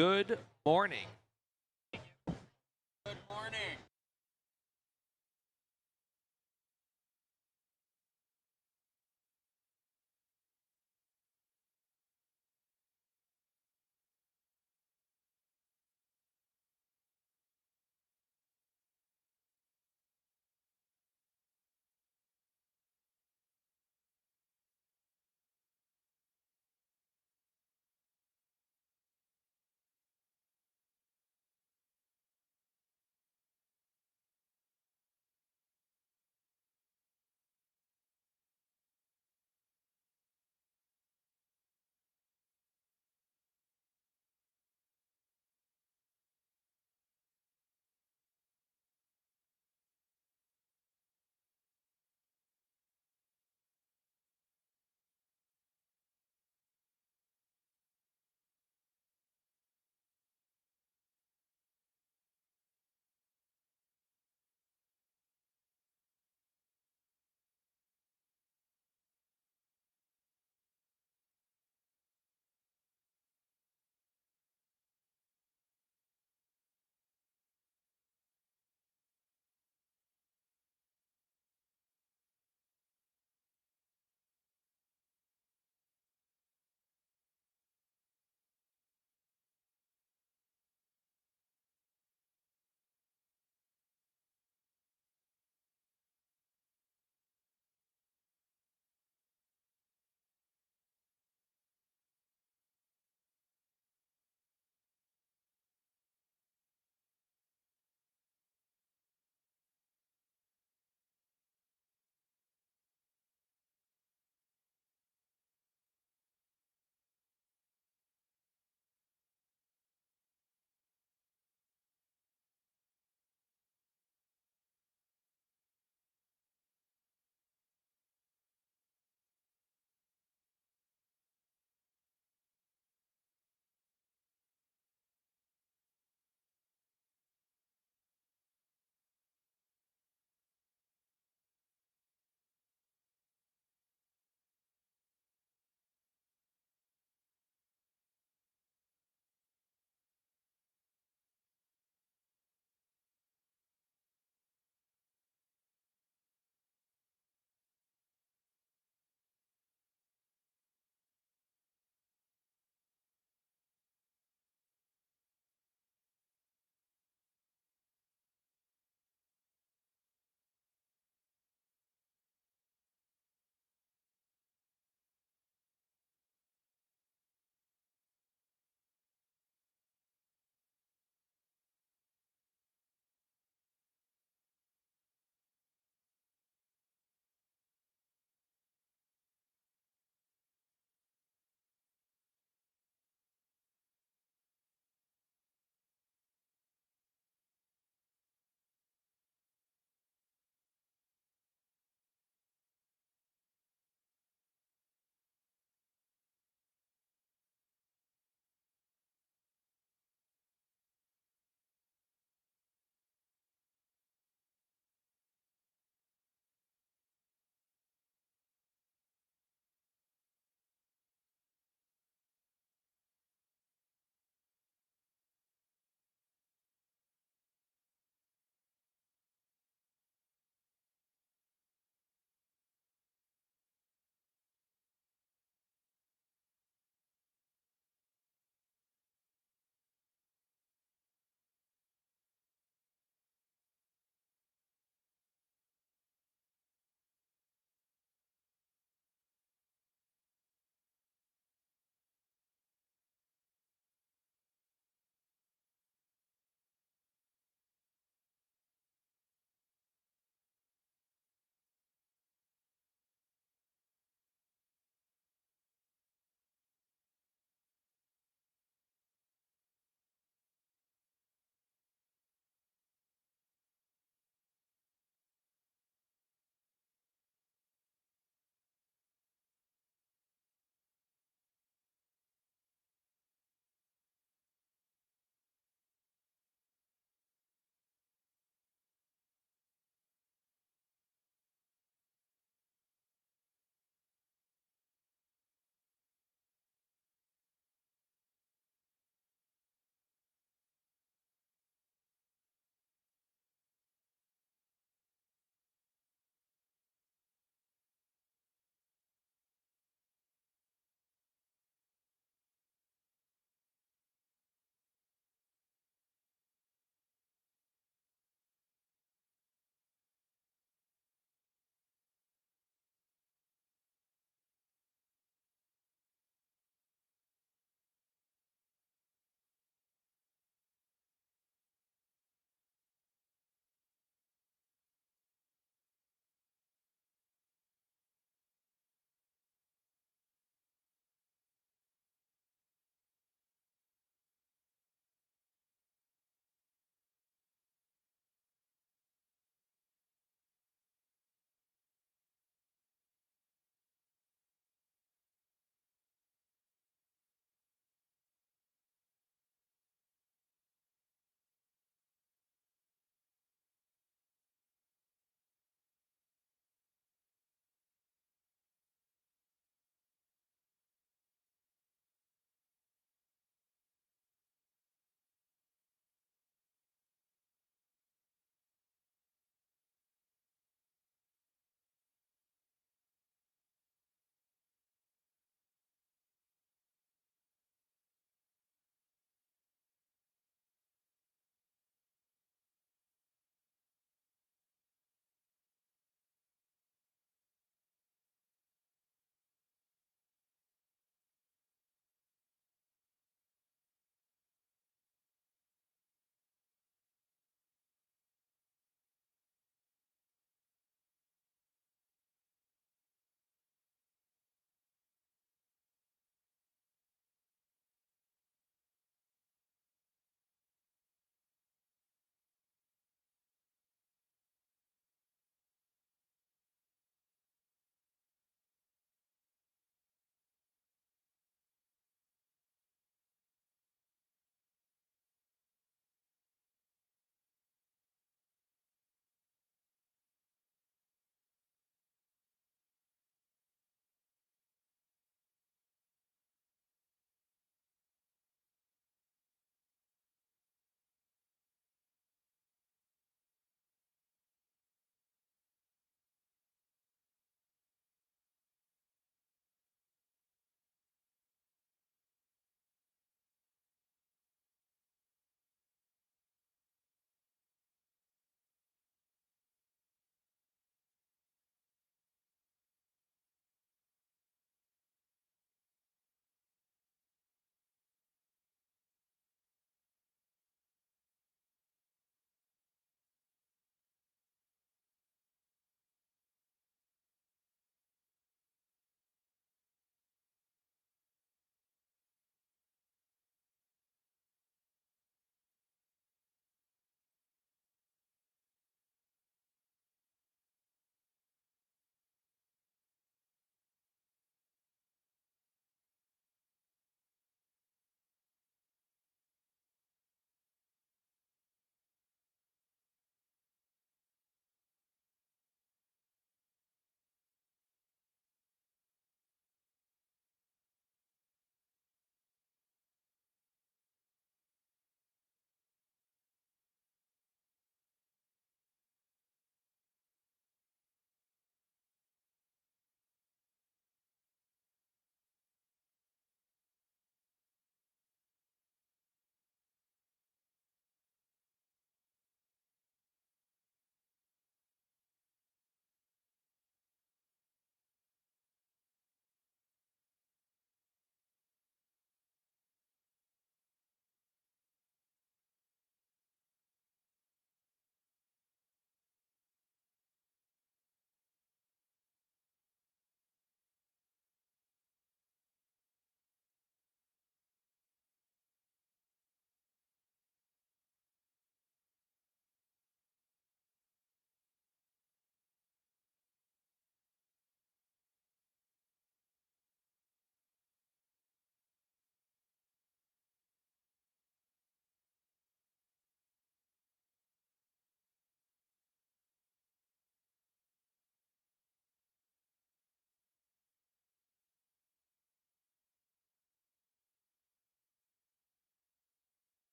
good morning. Good morning.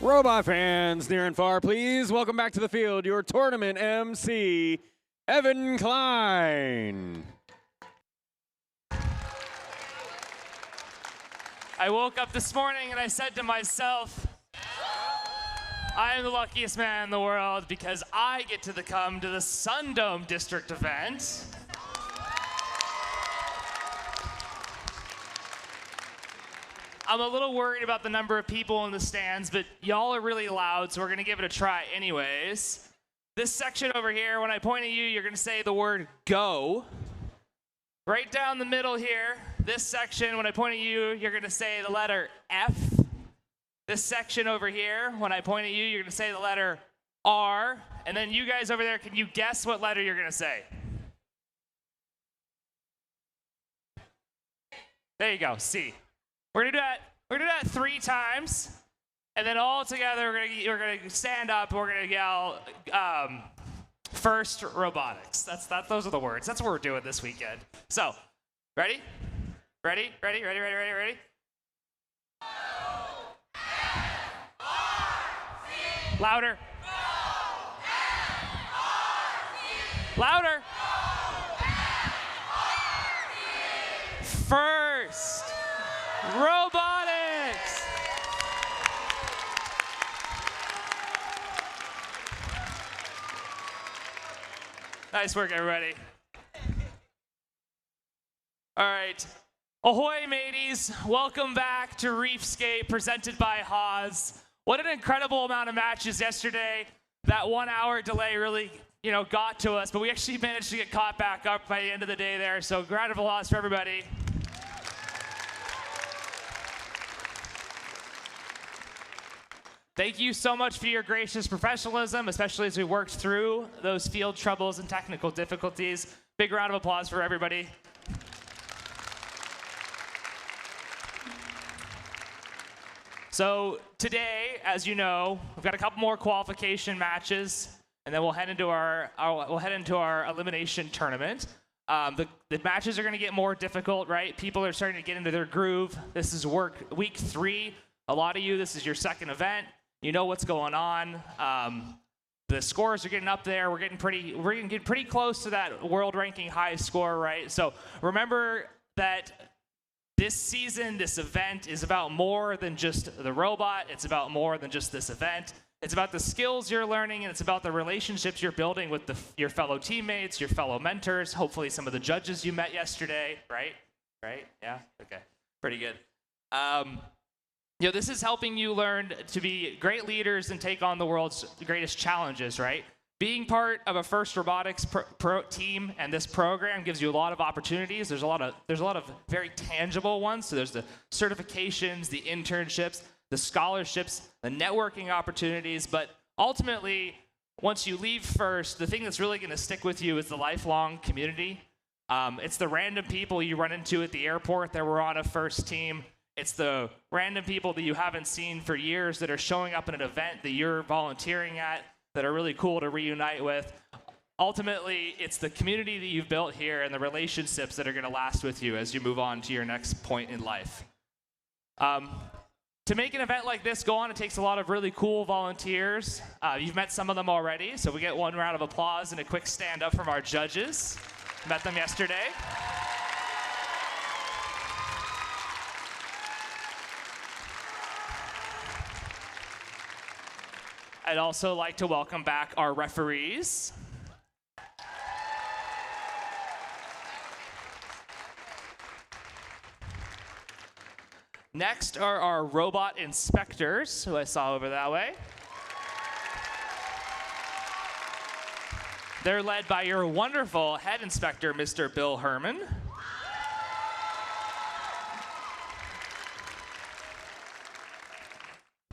Robot fans near and far, please welcome back to the field your tournament MC, Evan Klein. I woke up this morning and I said to myself, I am the luckiest man in the world because I get to come to the SunDome district event. I'm a little worried about the number of people in the stands, but y'all are really loud, so we're gonna give it a try anyways. This section over here, when I point at you, you're gonna say the word go. Right down the middle here, this section, when I point at you, you're gonna say the letter F. This section over here, when I point at you, you're gonna say the letter R. And then you guys over there, can you guess what letter you're gonna say? There you go, C. We're gonna do that 3 times, and then all together we're gonna stand up and we're gonna yell, first robotics. Those are the words. That's what we're doing this weekend. So, ready? Ready? Louder. Louder. First. Robotics! Nice work, everybody. All right. Ahoy, mateys. Welcome back to Reefscape, presented by Haas. What an incredible amount of matches yesterday. That 1-hour delay really, got to us, but we actually managed to get caught back up by the end of the day there, so round of applause for everybody. Thank you so much for your gracious professionalism, especially as we worked through those field troubles and technical difficulties. Big round of applause for everybody. So today, as you know, we've got a couple more qualification matches, and then we'll head into our elimination tournament. The matches are going to get more difficult, right? People are starting to get into their groove. This is week 3. A lot of you, this is your second event. You know what's going on. The scores are getting up there. We're getting pretty close to that world ranking high score, right? So remember that this season, this event is about more than just the robot. It's about more than just this event. It's about the skills you're learning, and it's about the relationships you're building with your fellow teammates, your fellow mentors, hopefully some of the judges you met yesterday, right? Right? Yeah? Okay. Pretty good. This is helping you learn to be great leaders and take on the world's greatest challenges, right? Being part of a FIRST Robotics pro team and this program gives you a lot of opportunities. There's a lot of very tangible ones. So there's the certifications, the internships, the scholarships, the networking opportunities. But ultimately, once you leave FIRST, the thing that's really going to stick with you is the lifelong community. It's the random people you run into at the airport that were on a FIRST team. It's the random people that you haven't seen for years that are showing up at an event that you're volunteering at that are really cool to reunite with. Ultimately, it's the community that you've built here and the relationships that are going to last with you as you move on to your next point in life. To make an event like this go on, it takes a lot of really cool volunteers. You've met some of them already, so we get one round of applause and a quick stand up from our judges. Met them yesterday. I'd also like to welcome back our referees. Next are our robot inspectors, who I saw over that way. They're led by your wonderful head inspector, Mr. Bill Herman.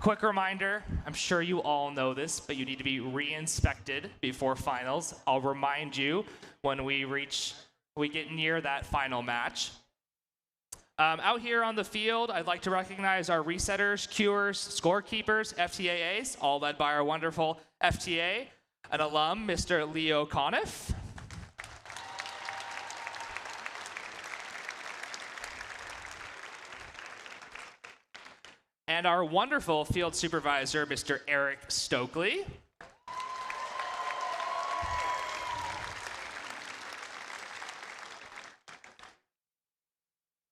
Quick reminder, I'm sure you all know this, but you need to be re-inspected before finals. I'll remind you when we get near that final match. Out here on the field, I'd like to recognize our resetters, cuers, scorekeepers, FTAAs, all led by our wonderful FTA, an alum, Mr. Leo Conniff. and our wonderful field supervisor, Mr. Eric Stokely.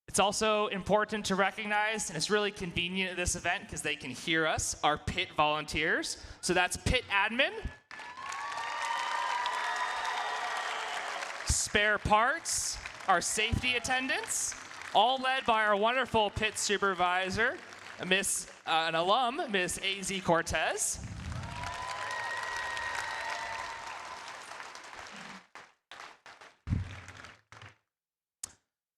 It's also important to recognize, and it's really convenient at this event because they can hear us, our pit volunteers. So that's pit admin, spare parts, our safety attendants, all led by our wonderful pit supervisor, an alum, Miss A.Z. Cortez.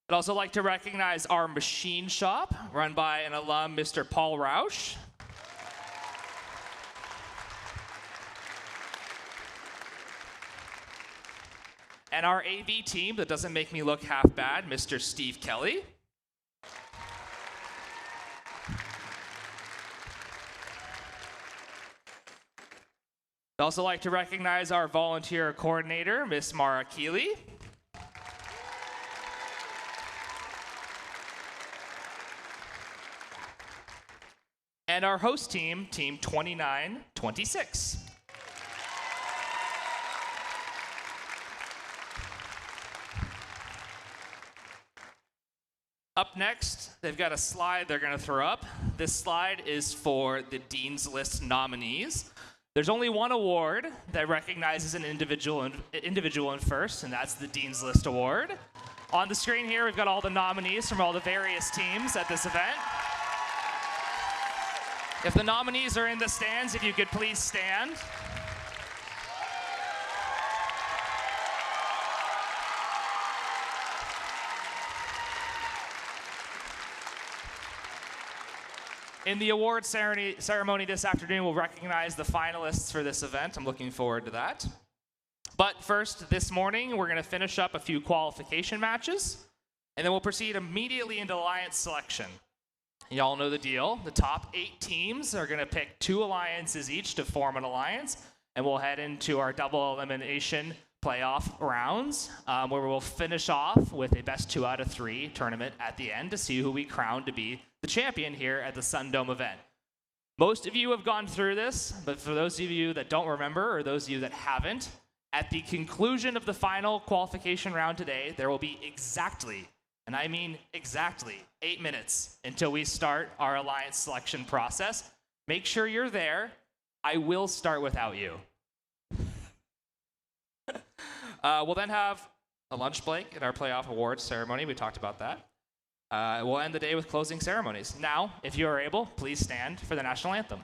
I'd also like to recognize our machine shop, run by an alum, Mr. Paul Rausch. And our AV team that doesn't make me look half bad, Mr. Steve Kelly. I'd also like to recognize our volunteer coordinator, Miss Mara Keeley. And our host team, Team 2926. Up next, they've got a slide they're going to throw up. This slide is for the Dean's List nominees. There's only one award that recognizes an individual in first, and that's the Dean's List Award. On the screen here, we've got all the nominees from all the various teams at this event. If the nominees are in the stands, if you could please stand. In the award ceremony this afternoon, we'll recognize the finalists for this event. I'm looking forward to that. But first, this morning, we're going to finish up a few qualification matches, and then we'll proceed immediately into alliance selection. Y'all know the deal. The top 8 teams are going to pick 2 alliances each to form an alliance, and we'll head into our double elimination playoff rounds, where we'll finish off with a best 2 out of 3 tournament at the end to see who we crown to be the champion here at the SunDome event. Most of you have gone through this, but for those of you that don't remember, or those of you that haven't, at the conclusion of the final qualification round today, there will be exactly, and I mean exactly, 8 minutes until we start our alliance selection process. Make sure you're there. I will start without you. We'll then have a lunch break at our playoff awards ceremony. We talked about that. We'll end the day with closing ceremonies. Now, if you are able, please stand for the national anthem.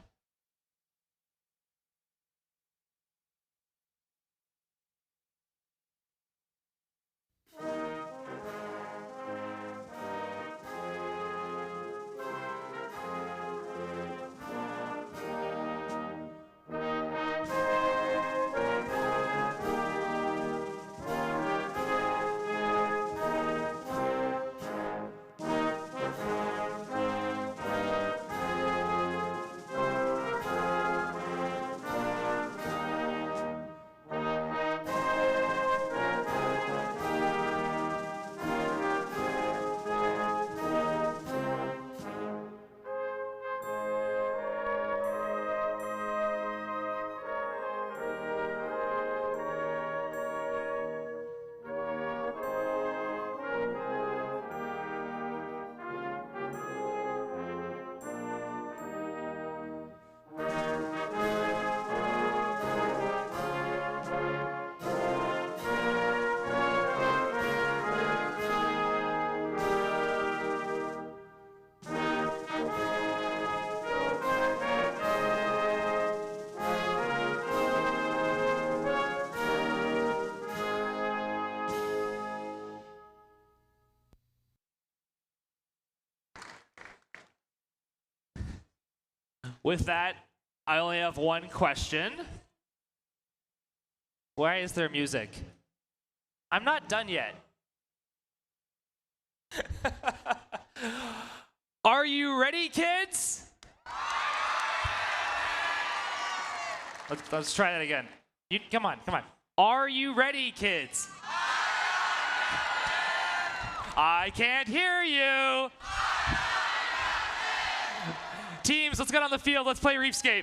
With that, I only have one question. Why is there music? I'm not done yet. Are you ready, kids? Let's try that again. Come on. Are you ready, kids? I can't hear you. Teams, let's get on the field. Let's play Reefscape.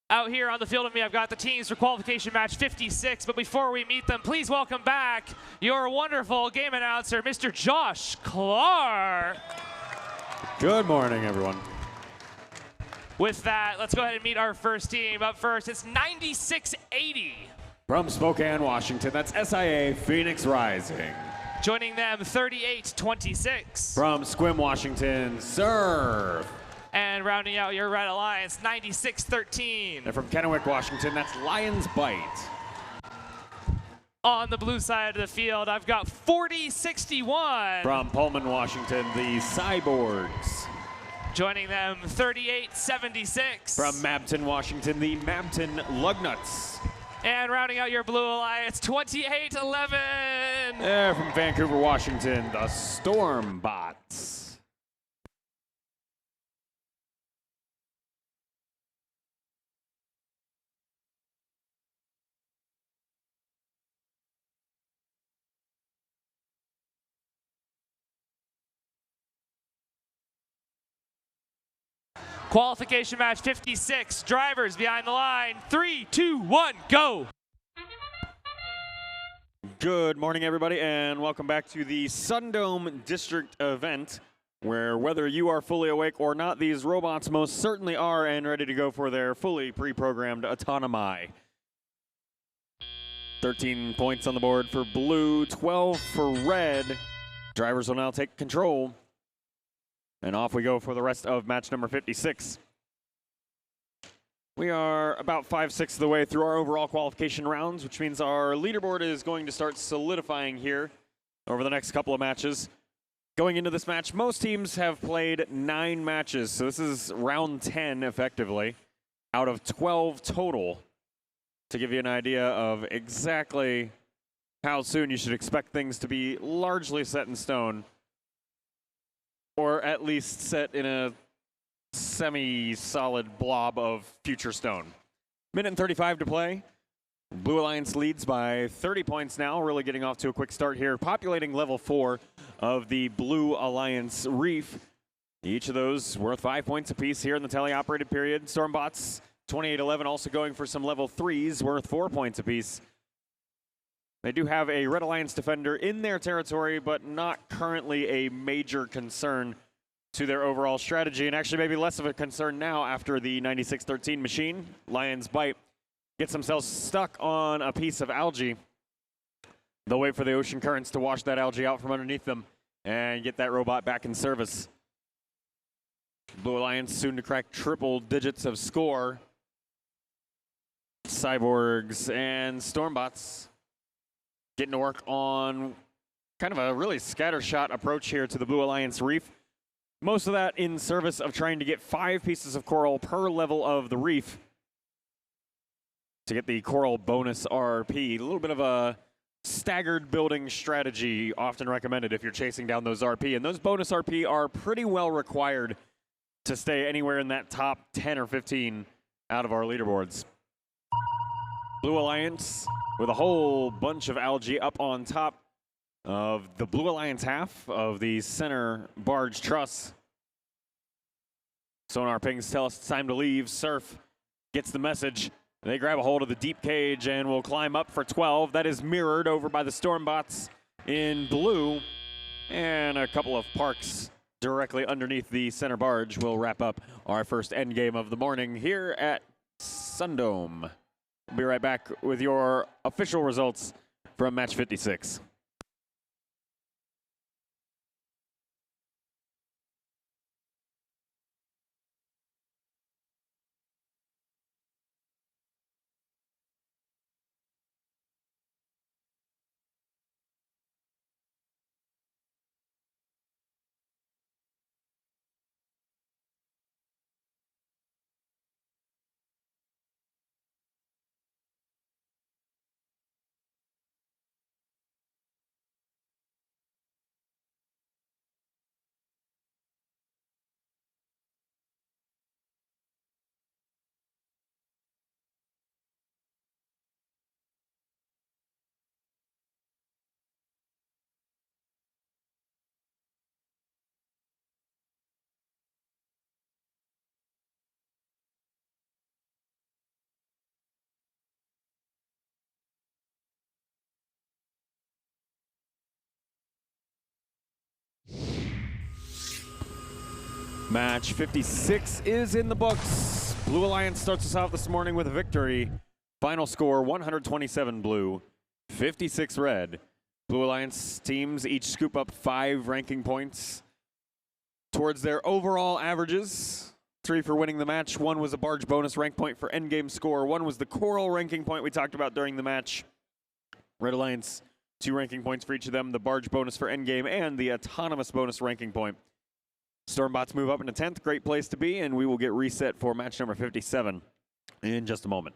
Out here on the field with me, I've got the teams for qualification match 56. But before we meet them, please welcome back your wonderful game announcer, Mr. Josh Clark. Good morning, everyone. With that, let's go ahead and meet our first team. Up first, it's 9680. From Spokane, Washington, that's SIA Phoenix Rising. Joining them, 3826. From Sequim, Washington, Serve. And rounding out your Red Alliance, 9613. And from Kennewick, Washington, that's Lions Bite. On the blue side of the field, I've got 4061. From Pullman, Washington, the Cyborgs. Joining them, 3876. From Mabton, Washington, the Mabton Lugnuts. And rounding out your blue alliance, 2811. From Vancouver, Washington, the Stormbots. Qualification match 56. Drivers behind the line. 3, 2, 1, go. Good morning, everybody, and welcome back to the SunDome District event, where whether you are fully awake or not, these robots most certainly are and ready to go for their fully pre-programmed autonomy. 13 points on the board for blue, 12 for red. Drivers will now take control. And off we go for the rest of match number 56. We are about 5/6 of the way through our overall qualification rounds, which means our leaderboard is going to start solidifying here over the next couple of matches. Going into this match, most teams have played 9 matches, so this is round 10 effectively, out of 12 total, to give you an idea of exactly how soon you should expect things to be largely set in stone, or at least set in a semi-solid blob of future stone. Minute and 35 to play. Blue Alliance leads by 30 points now, really getting off to a quick start here, populating level 4 of the Blue Alliance Reef. Each of those worth 5 points apiece here in the tele-operated period. Stormbots, 28-11, also going for some level 3s worth 4 points apiece. They do have a Red Alliance defender in their territory, but not currently a major concern to their overall strategy, and actually maybe less of a concern now after the 96-13 machine. Lion's Bite gets themselves stuck on a piece of algae. They'll wait for the ocean currents to wash that algae out from underneath them and get that robot back in service. Blue Alliance soon to crack triple digits of score. Cyborgs and Stormbots getting to work on kind of a really scattershot approach here to the Blue Alliance Reef. Most of that in service of trying to get 5 pieces of coral per level of the reef to get the coral bonus RP. A little bit of a staggered building strategy often recommended if you're chasing down those RP. And those bonus RP are pretty well required to stay anywhere in that top 10 or 15 out of our leaderboards. Blue Alliance with a whole bunch of algae up on top of the Blue Alliance half of the center barge truss. Sonar pings tell us it's time to leave. Surf gets the message. They grab a hold of the deep cage and will climb up for 12. That is mirrored over by the Stormbots in blue. And a couple of parks directly underneath the center barge will wrap up our first end game of the morning here at SunDome. We'll be right back with your official results from match 56. Match 56 is in the books. Blue Alliance starts us off this morning with a victory. Final score 127 blue, 56 red. Blue Alliance teams each scoop up 5 ranking points towards their overall averages. 3 for winning the match. 1 was a barge bonus rank point for endgame score. 1 was the coral ranking point we talked about during the match. Red Alliance, 2 ranking points for each of them. The barge bonus for endgame and the autonomous bonus ranking point. Stormbots move up into 10th, great place to be, and we will get reset for match number 57 in just a moment.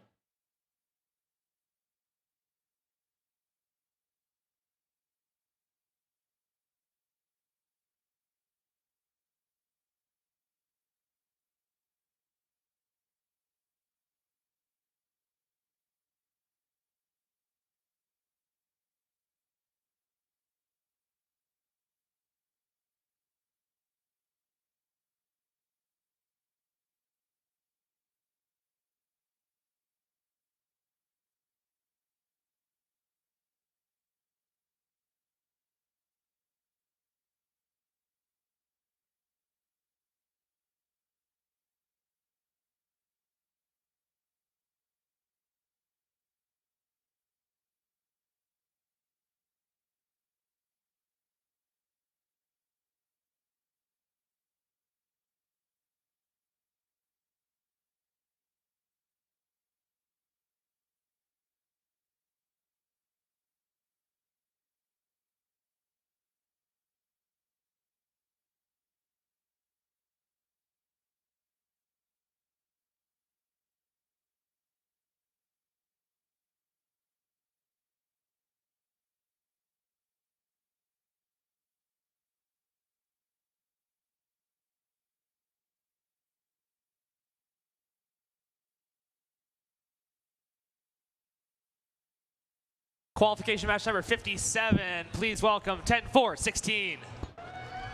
Qualification match number 57. Please welcome 10-4-16.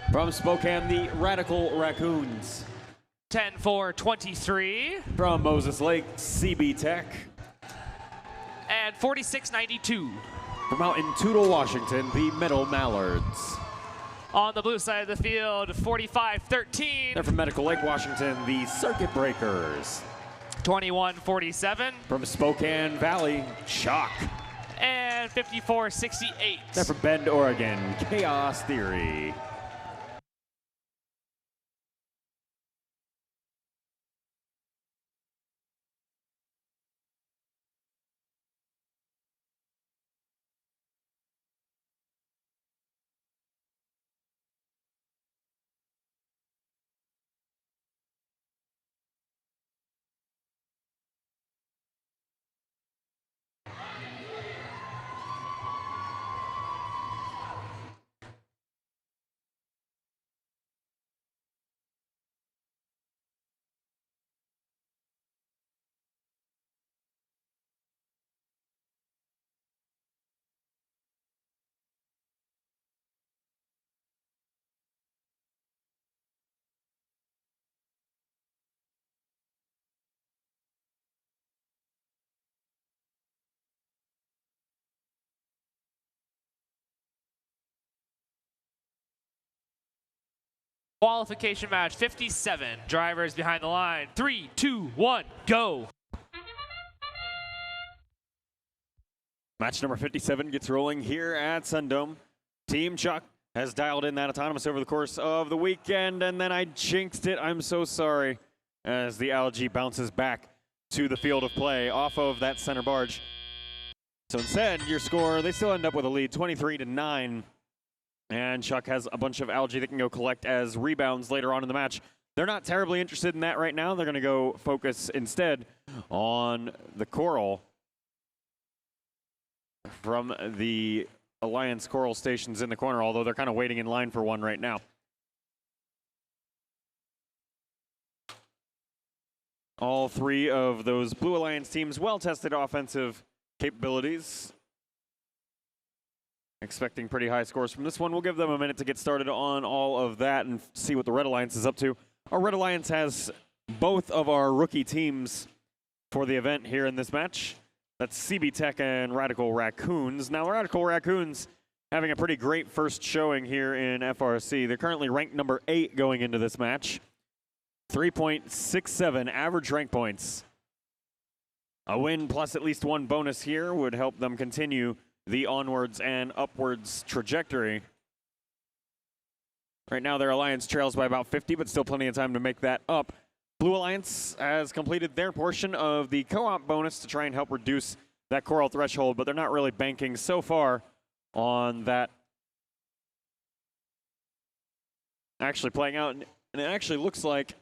From Spokane, the Radical Raccoons. 10-4-23. From Moses Lake, CB Tech. And 46-92. From out in Toutle, Washington, the Metal Mallards. On the blue side of the field, 45-13. They're from Medical Lake, Washington, the Circuit Breakers. 21-47. From Spokane Valley, Chalk. And 54-68. They're from Bend, Oregon, Chaos Theory. Qualification match 57. Drivers behind the line. 3, 2, 1, go. Match number 57 gets rolling here at SunDome. Team Chuck has dialed in that autonomous over the course of the weekend, and then I jinxed it. I'm so sorry. As the algae bounces back to the field of play off of that center barge. So instead, your score, they still end up with a lead, 23-9. And Chuck has a bunch of algae that can go collect as rebounds later on in the match. They're not terribly interested in that right now. They're going to go focus instead on the coral from the Alliance coral stations in the corner, although they're kind of waiting in line for one right now. All three of those Blue Alliance teams, well-tested offensive capabilities. Expecting pretty high scores from this one. We'll give them a minute to get started on all of that and see what the Red Alliance is up to. Our Red Alliance has both of our rookie teams for the event here in this match. That's CB Tech and Radical Raccoons. Now, Radical Raccoons having a pretty great first showing here in FRC. They're currently ranked number 8 going into this match. 3.67 average rank points. A win plus at least one bonus here would help them continue the onwards and upwards trajectory. Right now, their alliance trails by about 50, but still plenty of time to make that up. Blue Alliance has completed their portion of the co-op bonus to try and help reduce that coral threshold, but they're not really banking so far on that actually playing out. And it actually looks like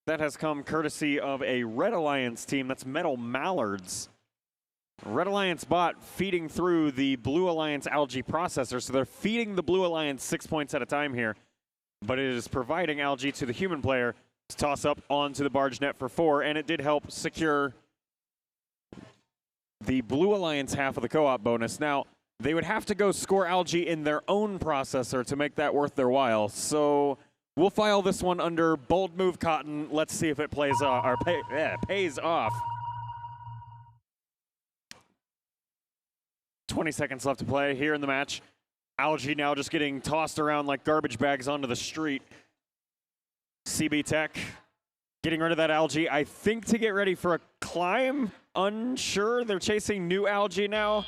that has come courtesy of a Red Alliance team. That's Metal Mallards. Red Alliance bot feeding through the Blue Alliance algae processor, so they're feeding the Blue Alliance 6 points at a time here, but it is providing algae to the human player to toss up onto the barge net for 4, and it did help secure the Blue Alliance half of the co-op bonus. Now, they would have to go score algae in their own processor to make that worth their while, so we'll file this one under bold move cotton. Let's see if it plays off, or pays off. 20 seconds left to play here in the match. Algae now just getting tossed around like garbage bags onto the street. CB Tech getting rid of that algae, I think to get ready for a climb. Unsure. They're chasing new algae now.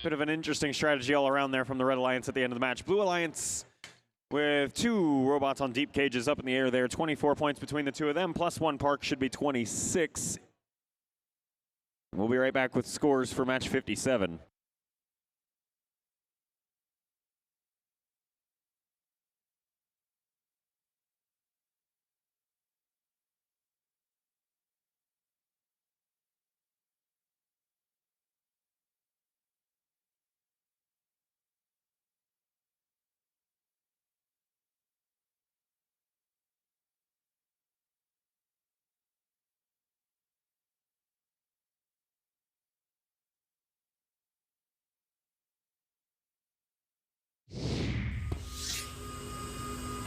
Bit of an interesting strategy all around there from the Red Alliance at the end of the match. Blue Alliance with 2 robots on deep cages up in the air there. 24 points between the two of them, plus 1 park should be 26. We'll be right back with scores for match 57.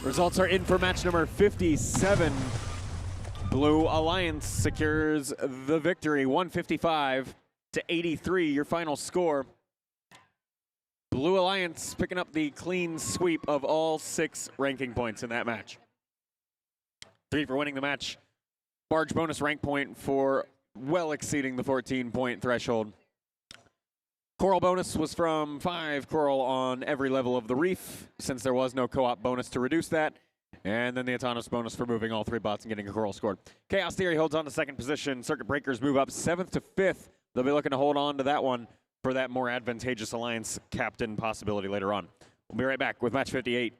Results are in for match number 57. Blue Alliance secures the victory, 155-83, your final score. Blue Alliance picking up the clean sweep of all 6 ranking points in that match. 3 for winning the match. Barge bonus rank point for well exceeding the 14-point threshold. Coral bonus was from 5 coral on every level of the reef, since there was no co-op bonus to reduce that. And then the autonomous bonus for moving all 3 bots and getting a coral scored. Chaos Theory holds on to 2nd position. Circuit Breakers move up 7th to 5th. They'll be looking to hold on to that one for that more advantageous alliance captain possibility later on. We'll be right back with match 58.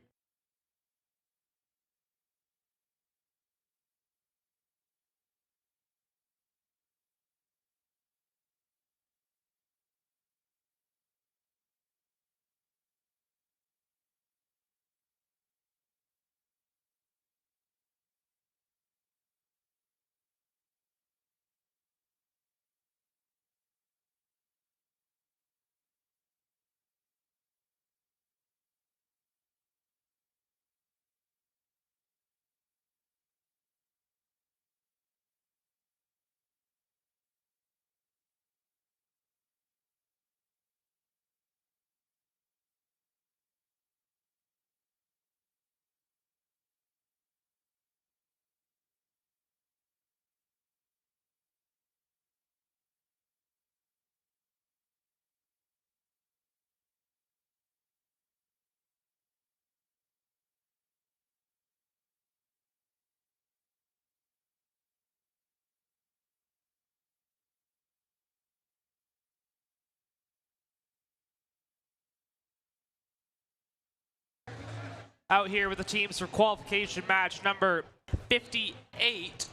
Out here with the teams for qualification match number 58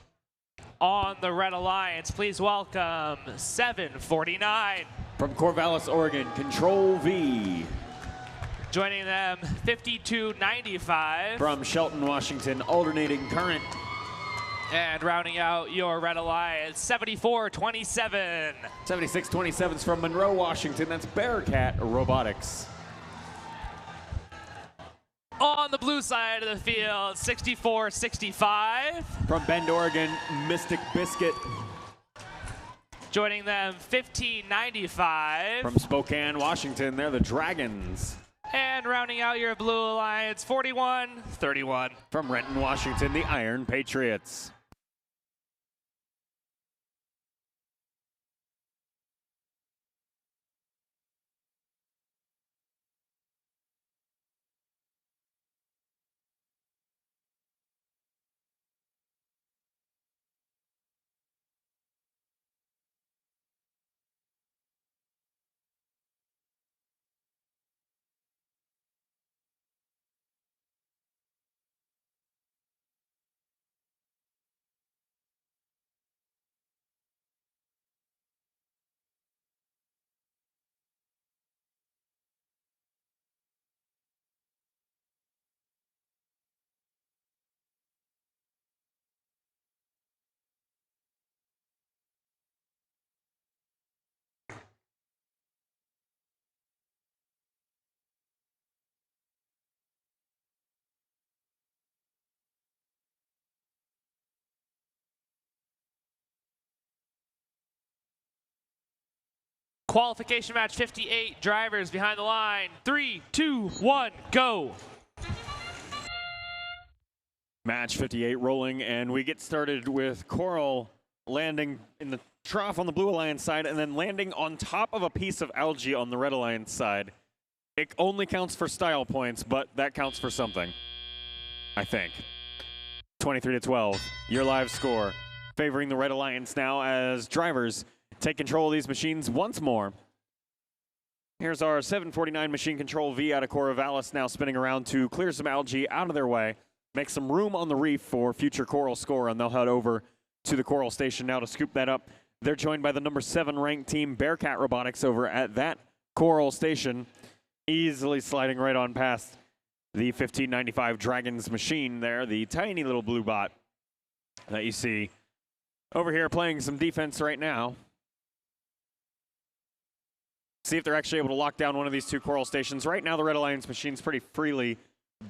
on the Red Alliance. Please welcome 749. From Corvallis, Oregon, Control V. Joining them, 5295. From Shelton, Washington, Alternating Current. And rounding out your Red Alliance, 7427. 7627 is from Monroe, Washington. That's Bearcat Robotics. On the blue side of the field, 6465. From Bend, Oregon, Mystic Biscuit. Joining them, 1595. From Spokane, Washington, they're the Dragons. And rounding out your Blue Alliance, 4131. From Renton, Washington, the Iron Patriots. Qualification match 58, drivers behind the line. 3, 2, 1, go. Match 58 rolling, and we get started with Coral landing in the trough on the Blue Alliance side and then landing on top of a piece of algae on the Red Alliance side. It only counts for style points, but that counts for something, I think. 23-12, your live score, favoring the Red Alliance now as drivers take control of these machines once more. Here's our 749 machine Control V out of Corvallis now spinning around to clear some algae out of their way, make some room on the reef for future coral score, and they'll head over to the coral station now to scoop that up. They're joined by the number 7 ranked team Bearcat Robotics over at that coral station, easily sliding right on past the 1595 Dragons machine there, the tiny little blue bot that you see over here playing some defense right now. See if they're actually able to lock down one of these 2 coral stations. Right now, the Red Alliance machine's pretty freely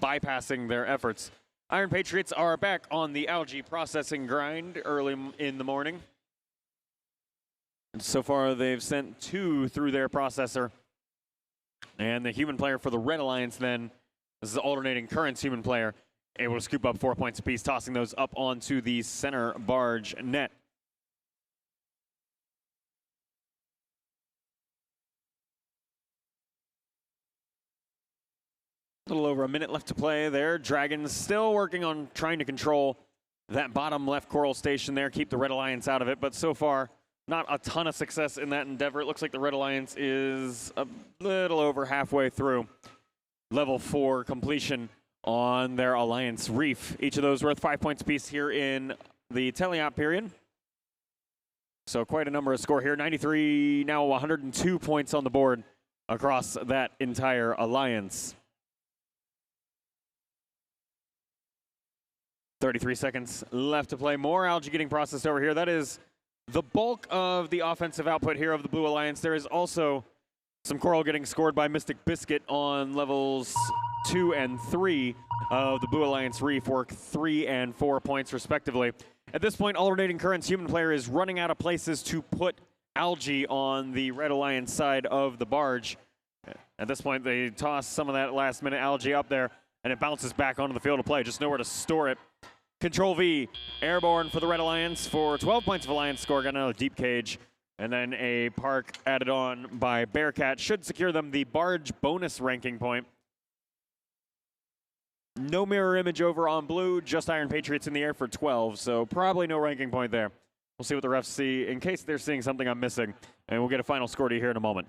bypassing their efforts. Iron Patriots are back on the algae processing grind early in the morning. And so far, they've sent 2 through their processor. And the human player for the Red Alliance then, this is the alternating currents human player, able to scoop up 4 points apiece, tossing those up onto the center barge net. A little over a minute left to play there. Dragons still working on trying to control that bottom left coral station there, keep the Red Alliance out of it, but so far, not a ton of success in that endeavor. It looks like the Red Alliance is a little over halfway through level 4 completion on their Alliance Reef. Each of those worth 5 points apiece here in the teleop period. So quite a number of score here. 93, now 102 points on the board across that entire Alliance. 33 seconds left to play. More algae getting processed over here. That is the bulk of the offensive output here of the Blue Alliance. There is also some coral getting scored by Mystic Biscuit on levels 2 and 3 of the Blue Alliance Reef, work 3 and 4 points respectively. At this point, alternating currents human player is running out of places to put algae on the Red Alliance side of the barge. At this point, they toss some of that last minute algae up there, and it bounces back onto the field of play. Just nowhere to store it. Control V, airborne for the Red Alliance for 12 points of Alliance score. Got another deep cage. And then a park added on by Bearcat should secure them the barge bonus ranking point. No mirror image over on blue, just Iron Patriots in the air for 12, so probably no ranking point there. We'll see what the refs see in case they're seeing something I'm missing, and we'll get a final score to you here in a moment.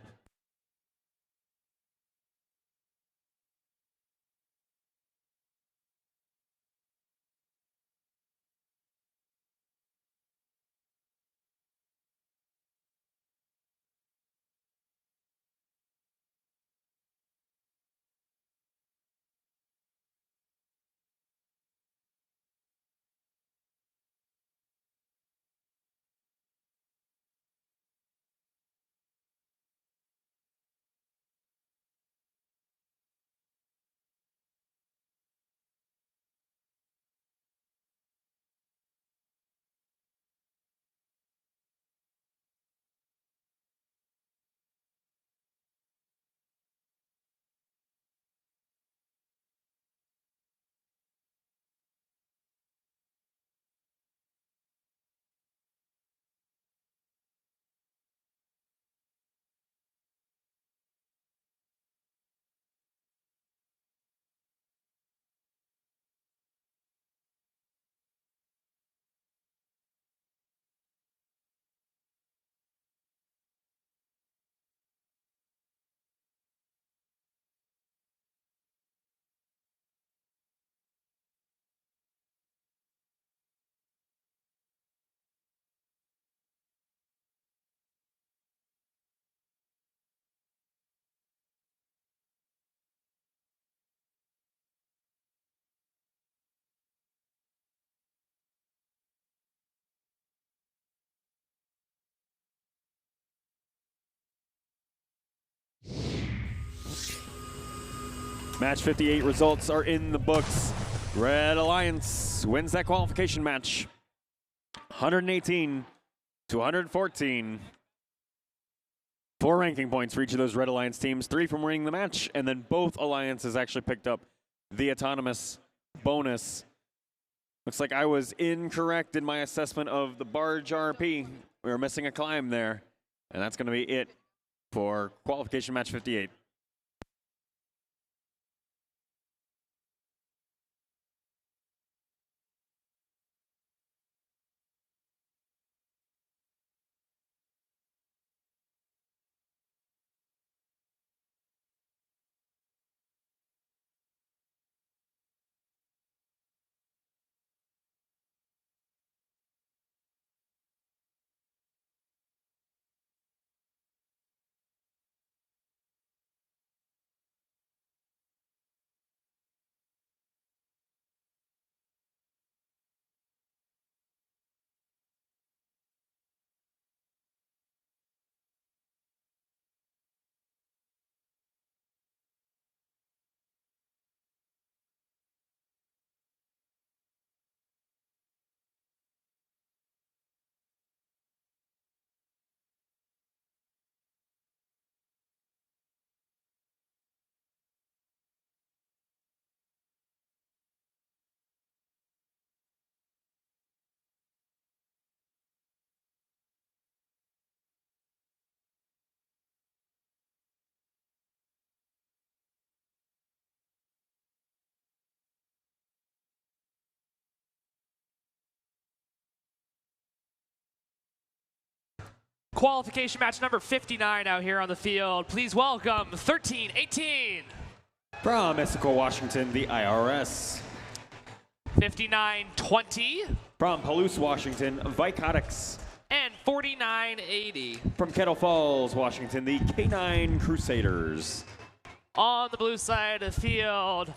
Match 58 results are in the books. Red Alliance wins that qualification match. 118 to 114. 4 ranking points for each of those Red Alliance teams, 3 from winning the match, and then both alliances actually picked up the autonomous bonus. Looks like I was incorrect in my assessment of the barge RP. We were missing a climb there, and that's going to be it for qualification match 58. Qualification match number 59 out here on the field. Please welcome 13-18. From Mexico, Washington, the IRS. 59-20. From Palouse, Washington, Robotics. And 49-80. From Kettle Falls, Washington, the K9 Crusaders. On the blue side of the field,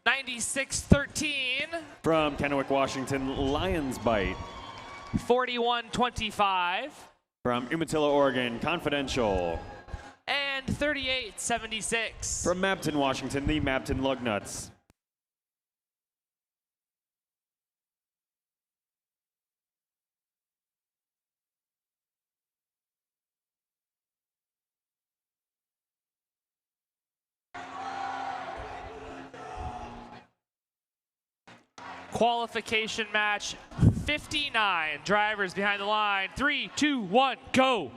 96-13. From Kennewick, Washington, Lions Bite. 41-25. From Umatilla, Oregon, Confidential. And 38-76. From Mabton, Washington, the Mabton Lugnuts. Qualification match 59. Drivers behind the line. 3, 2, 1, go.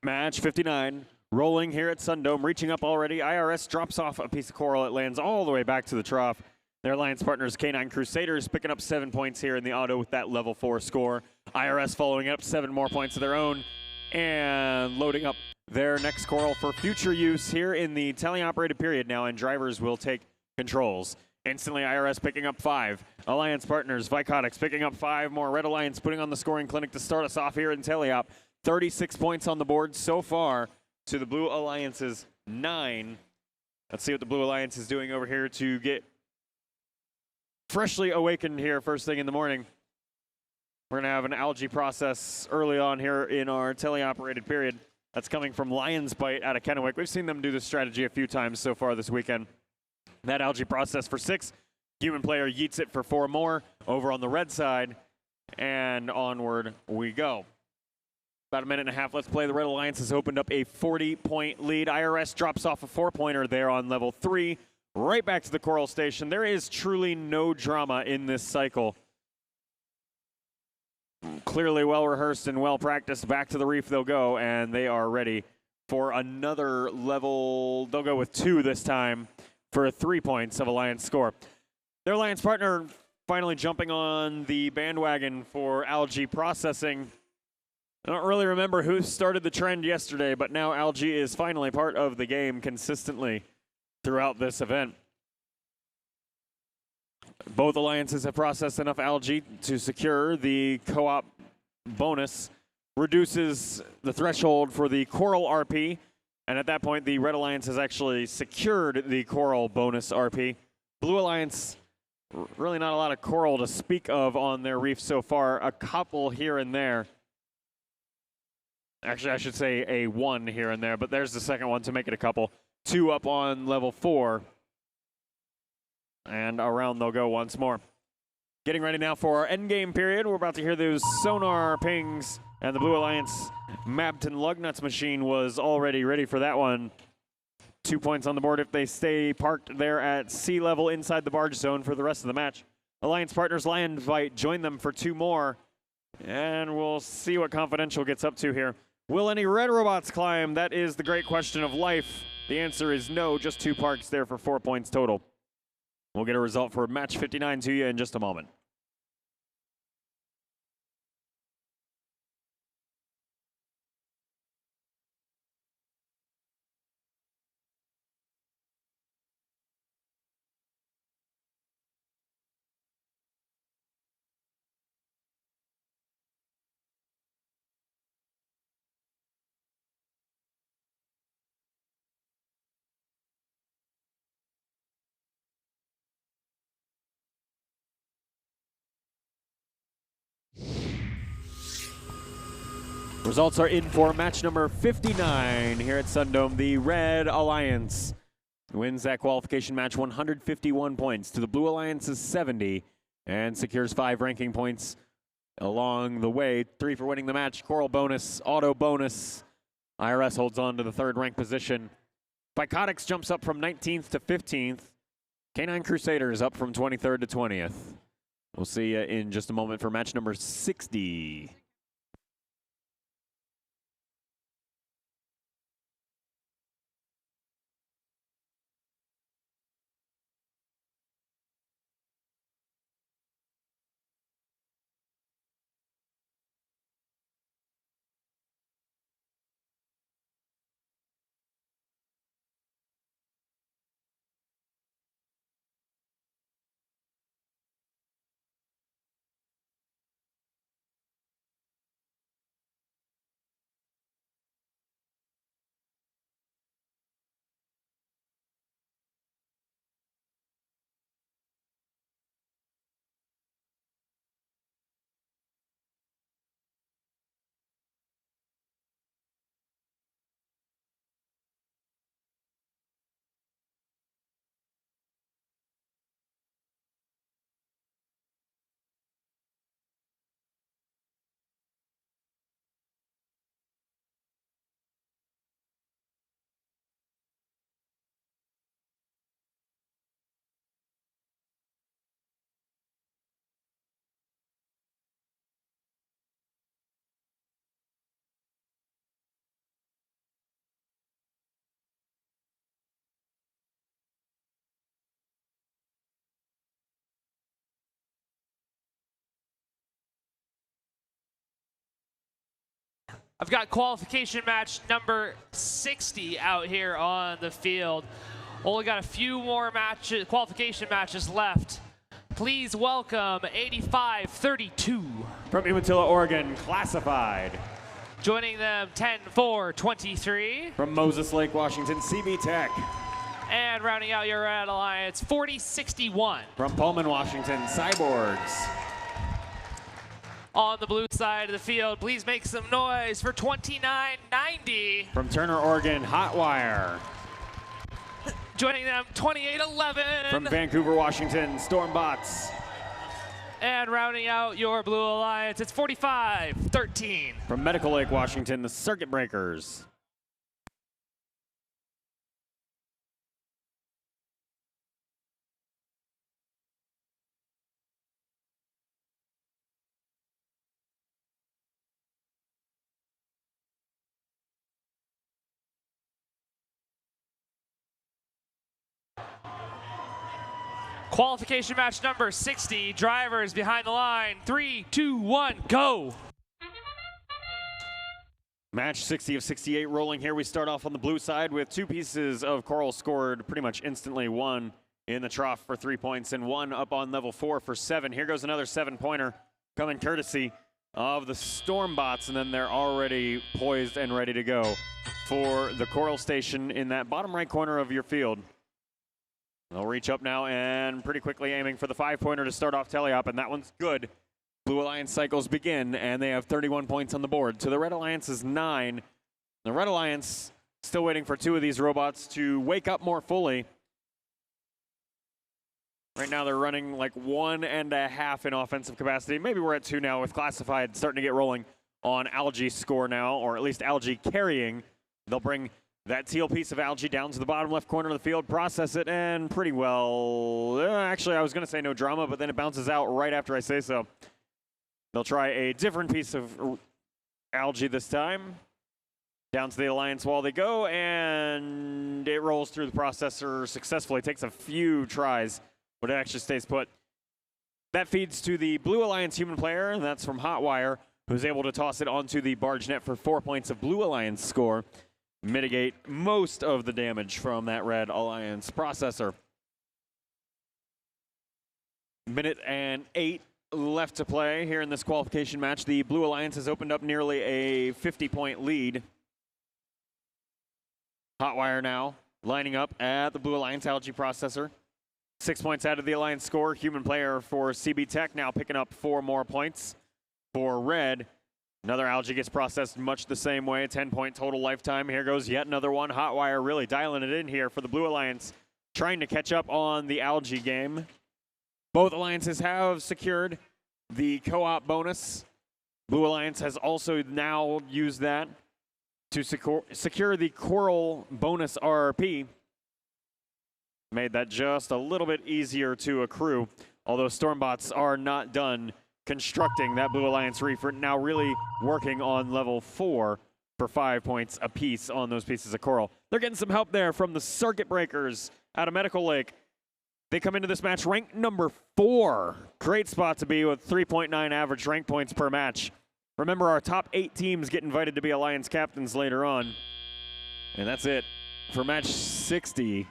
Match 59. Rolling here at SunDome, reaching up already. IRS drops off a piece of coral. It lands all the way back to the trough. Their alliance partners, K9 Crusaders, picking up 7 points here in the auto with that level 4 score. IRS following up 7 more points of their own and loading up their next coral for future use here in the teleoperated period now, and drivers will take controls. Instantly, IRS picking up 5. Alliance partners, Robotics picking up 5 more. Red Alliance putting on the scoring clinic to start us off here in teleop. 36 points on the board so far to the Blue Alliance's 9. Let's see what the Blue Alliance is doing over here to get freshly awakened here first thing in the morning. We're going to have an algae process early on here in our teleoperated period. That's coming from Lions Bite out of Kennewick. We've seen them do this strategy a few times so far this weekend. That algae process for 6. Human player yeets it for 4 more over on the red side, and onward we go. About a minute and a half. Let's play. The Red Alliance has opened up a 40-point lead. IRS drops off a 4-pointer there on level 3. Right back to the coral station. There is truly no drama in this cycle. Clearly well rehearsed and well practiced. Back to the reef they'll go, and they are ready for another level. They'll go with 2 this time for 3 points of Alliance score. Their Alliance partner finally jumping on the bandwagon for algae processing. I don't really remember who started the trend yesterday, but now algae is finally part of the game consistently throughout this event. Both alliances have processed enough algae to secure the co-op bonus, reduces the threshold for the coral RP, and at that point the Red Alliance has actually secured the coral bonus RP. Blue Alliance, really not a lot of coral to speak of on their reef so far, a couple here and there. Actually, I should say a 1 here and there, but there's the second one to make it a couple. 2 up on level 4. And around they'll go once more. Getting ready now for our endgame period. We're about to hear those sonar pings, and the Blue Alliance Mabton Lugnuts machine was already ready for that one. 2 points on the board if they stay parked there at sea level inside the barge zone for the rest of the match. Alliance partners Lion Fight join them for 2 more. And we'll see what Confidential gets up to here. Will any red robots climb? That is the great question of life. The answer is no, just 2 parks there for 4 points total. We'll get a result for match 59 to you in just a moment. Results are in for match number 59 here at SunDome. The Red Alliance wins that qualification match 151 points to the Blue Alliance's 70 and secures 5 ranking points along the way. 3 for winning the match, coral bonus, auto bonus. IRS holds on to the 3rd ranked position. Robotics jumps up from 19th to 15th. K9 Crusaders up from 23rd to 20th. We'll see you in just a moment for match number 60. I've got qualification match number 60 out here on the field. Only got a few more matches, qualification matches left. Please welcome 8532. From Umatilla, Oregon, classified. Joining them 10423. From Moses Lake, Washington, CB Tech. And rounding out your Red Alliance, 4061. From Pullman, Washington, Cyborgs. On the blue side of the field, please make some noise for 2990. From Turner, Oregon, Hotwire. Joining them, 2811. From Vancouver, Washington, Stormbots. And rounding out your Blue Alliance, it's 4513. From Medical Lake, Washington, the Circuit Breakers. Qualification match number 60, drivers behind the line. 3, 2, 1, go. Match 60 of 68 rolling here. We start off on the blue side with 2 pieces of coral scored pretty much instantly. 1 in the trough for 3 points and 1 up on level 4 for 7. Here goes another 7-pointer coming courtesy of the Stormbots, and then they're already poised and ready to go for the coral station in that bottom right corner of your field. They'll reach up now and pretty quickly aiming for the 5-pointer to start off teleop, and that one's good. Blue Alliance cycles begin, and they have 31 points on the board. To the Red Alliance's 9. The Red Alliance still waiting for 2 of these robots to wake up more fully. Right now they're running like 1.5 in offensive capacity. Maybe we're at 2 now with Classified starting to get rolling on Algae's score now, or at least Algae carrying. They'll bring that teal piece of Algae down to the bottom left corner of the field, process it, and pretty well, actually I was going to say no drama, but then it bounces out right after I say so. They'll try a different piece of Algae this time. Down to the Alliance wall they go, and it rolls through the processor successfully. It takes a few tries, but it actually stays put. That feeds to the Blue Alliance human player, and that's from Hotwire, who's able to toss it onto the barge net for 4 points of Blue Alliance score. Mitigate most of the damage from that Red Alliance processor. 1:08 left to play here in this qualification match. The Blue Alliance has opened up nearly a 50-point lead. Hotwire now lining up at the Blue Alliance Algae processor. 6 points out of the Alliance score. Human player for CB Tech now picking up 4 more points for Red. Another Algae gets processed much the same way. 10-point total lifetime. Here goes yet another one. Hotwire really dialing it in here for the Blue Alliance, trying to catch up on the Algae game. Both alliances have secured the co-op bonus. Blue Alliance has also now used that to secure the Coral bonus RRP. Made that just a little bit easier to accrue, although Stormbots are not done constructing that Blue Alliance reef. Now really working on level 4 for 5 points apiece on those pieces of coral. They're getting some help there from the Circuit Breakers out of Medical Lake. They come into this match ranked number 4. Great spot to be with 3.9 average rank points per match. Remember, our top 8 teams get invited to be Alliance captains later on. And that's it for match 60.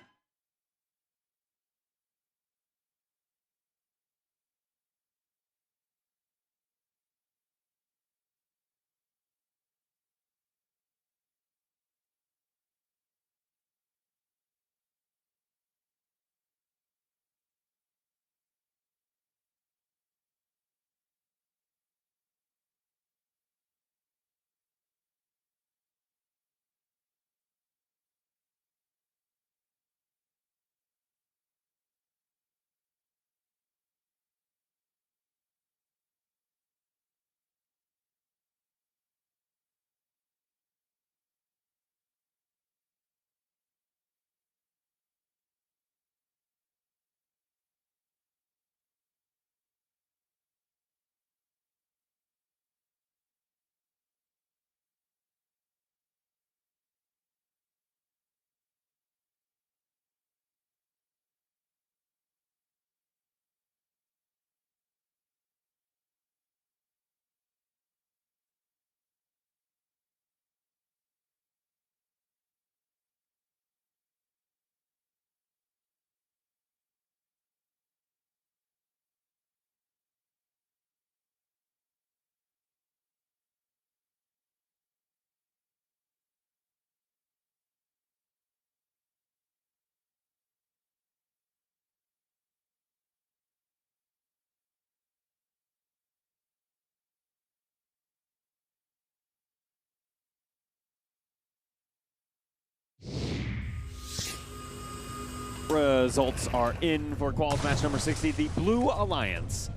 results are in for quals match number 60. The Blue Alliance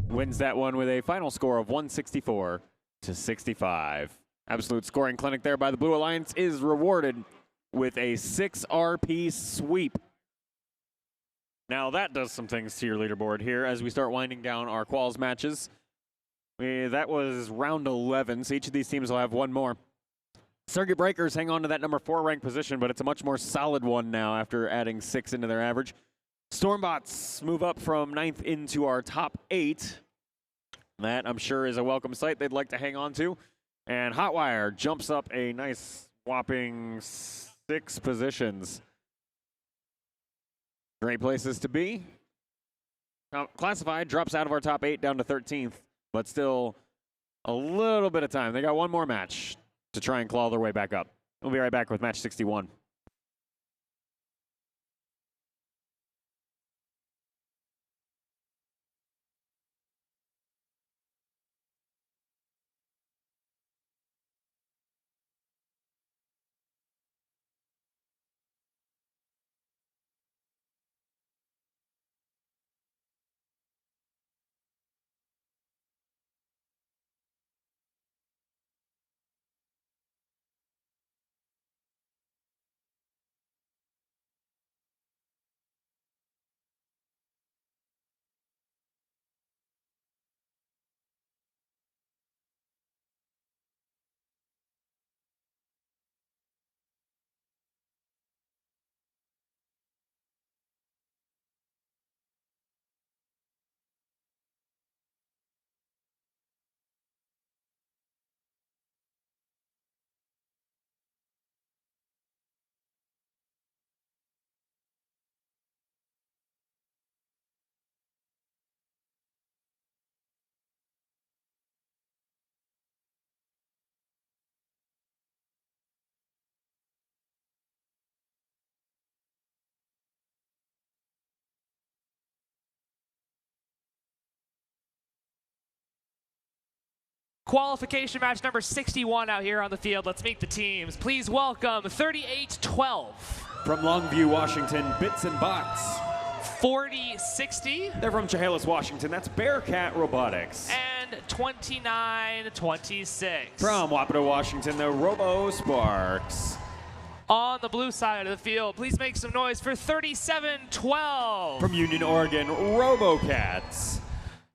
wins that one with a final score of 164 to 65. Absolute scoring clinic there by the Blue Alliance is rewarded with a 6 RP sweep. Now that does some things to your leaderboard here as we start winding down our quals matches. That was round 11, so each of these teams will have one more. Circuit Breakers hang on to that number 4 ranked position, but it's a much more solid one now after adding 6 into their average. Stormbots move up from 9th into our top 8. That, I'm sure, is a welcome sight they'd like to hang on to. And Hotwire jumps up a nice whopping 6 positions. Great places to be. Classified drops out of our top 8 down to 13th, but still a little bit of time. They got one more match to try and claw their way back up. We'll be right back with match 61. Qualification match number 61 out here on the field. Let's meet the teams. Please welcome 38-12. From Longview, Washington, Bits and Bots. 40-60. They're from Chehalis, Washington. That's Bearcat Robotics. And 29-26. From Wapito, Washington, the Robo Sparks. On the blue side of the field, please make some noise for 37-12. From Union, Oregon, RoboCats.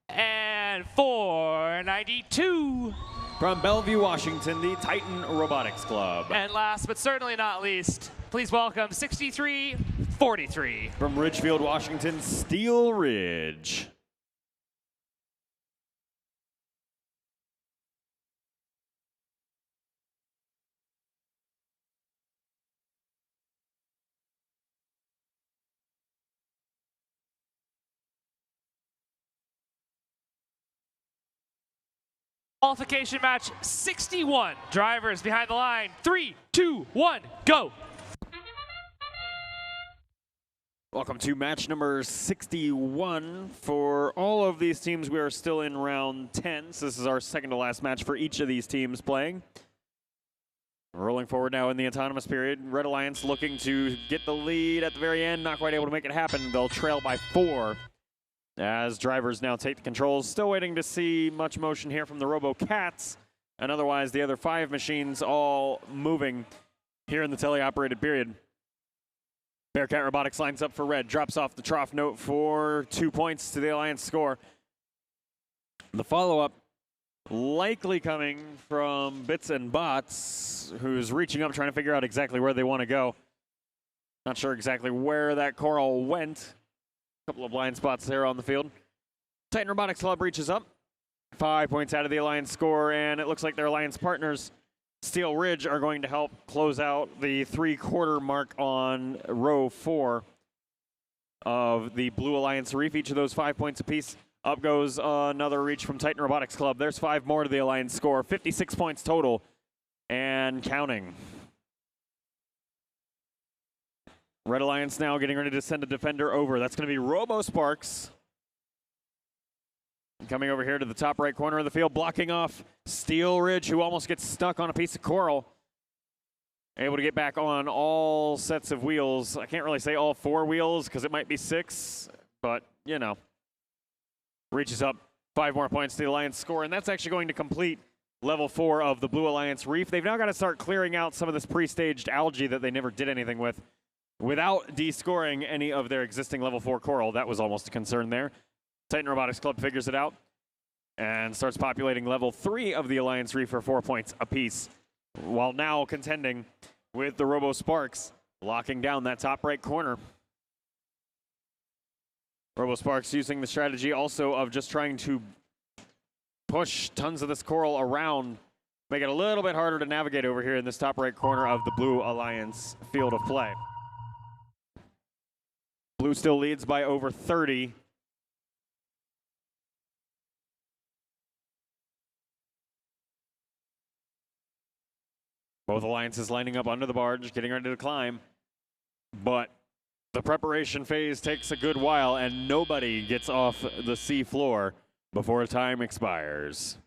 And 492. From Bellevue, Washington, the Titan Robotics Club. And last but certainly not least, please welcome 63-43. From Ridgefield, Washington, Steel Ridge. Qualification match 61. Drivers behind the line. 3, 2, 1, go. Welcome to match number 61. For all of these teams, we are still in round 10. So this is our second to last match for each of these teams playing. Rolling forward now in the autonomous period. Red Alliance looking to get the lead at the very end. Not quite able to make it happen. They'll trail by 4. As drivers now take the controls. Still waiting to see much motion here from the RoboCats. And otherwise, the other 5 machines all moving here in the teleoperated period. Bearcat Robotics lines up for red. Drops off the trough note for 2 points to the Alliance score. The follow-up likely coming from Bits and Bots, who's reaching up trying to figure out exactly where they want to go. Not sure exactly where that coral went. Couple of blind spots there on the field. Titan Robotics Club reaches up. 5 points out of the Alliance score, and it looks like their Alliance partners, Steel Ridge, are going to help close out the 3/4 mark on row 4 of the Blue Alliance Reef. Each of those 5 points apiece. Up goes another reach from Titan Robotics Club. There's 5 more to the Alliance score. 56 points total and counting. Red Alliance now getting ready to send a defender over. That's going to be Robo Sparks. Coming over here to the top right corner of the field, blocking off Steel Ridge, who almost gets stuck on a piece of coral. able to get back on all sets of wheels. I can't really say all 4 wheels because it might be 6, but, you know. Reaches up 5 more points to the Alliance score, and that's actually going to complete level 4 of the Blue Alliance Reef. They've now got to start clearing out some of this pre-staged algae that they never did anything with without descoring any of their existing level 4 coral. That was almost a concern there. Titan Robotics Club figures it out and starts populating level 3 of the Alliance Reef for 4 points apiece, while now contending with the Robo Sparks, locking down that top right corner. Robo Sparks using the strategy also of just trying to push tons of this coral around, make it a little bit harder to navigate over here in this top right corner of the Blue Alliance field of play. Blue still leads by over 30. Both alliances lining up under the barge, getting ready to climb. But the preparation phase takes a good while, and nobody gets off the sea floor before time expires.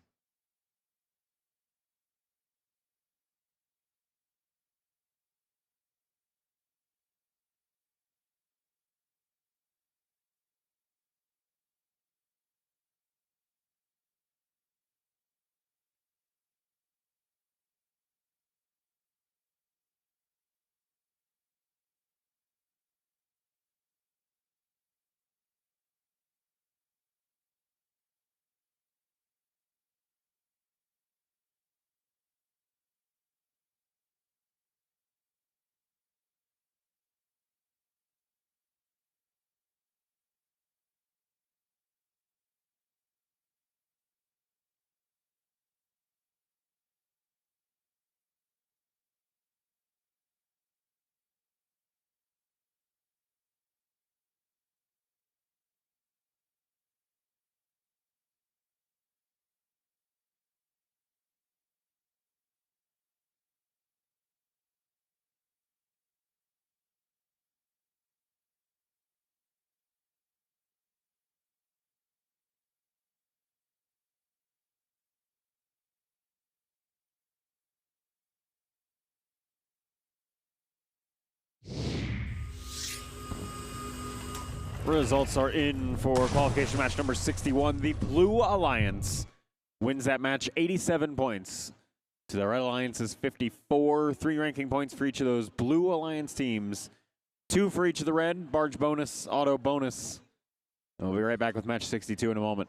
Results are in for qualification match number 61. The Blue Alliance wins that match 87 points to the Red Alliance's 54. 3 ranking points for each of those Blue Alliance teams. 2 for each of the Red, barge bonus, auto bonus. And we'll be right back with match 62 in a moment.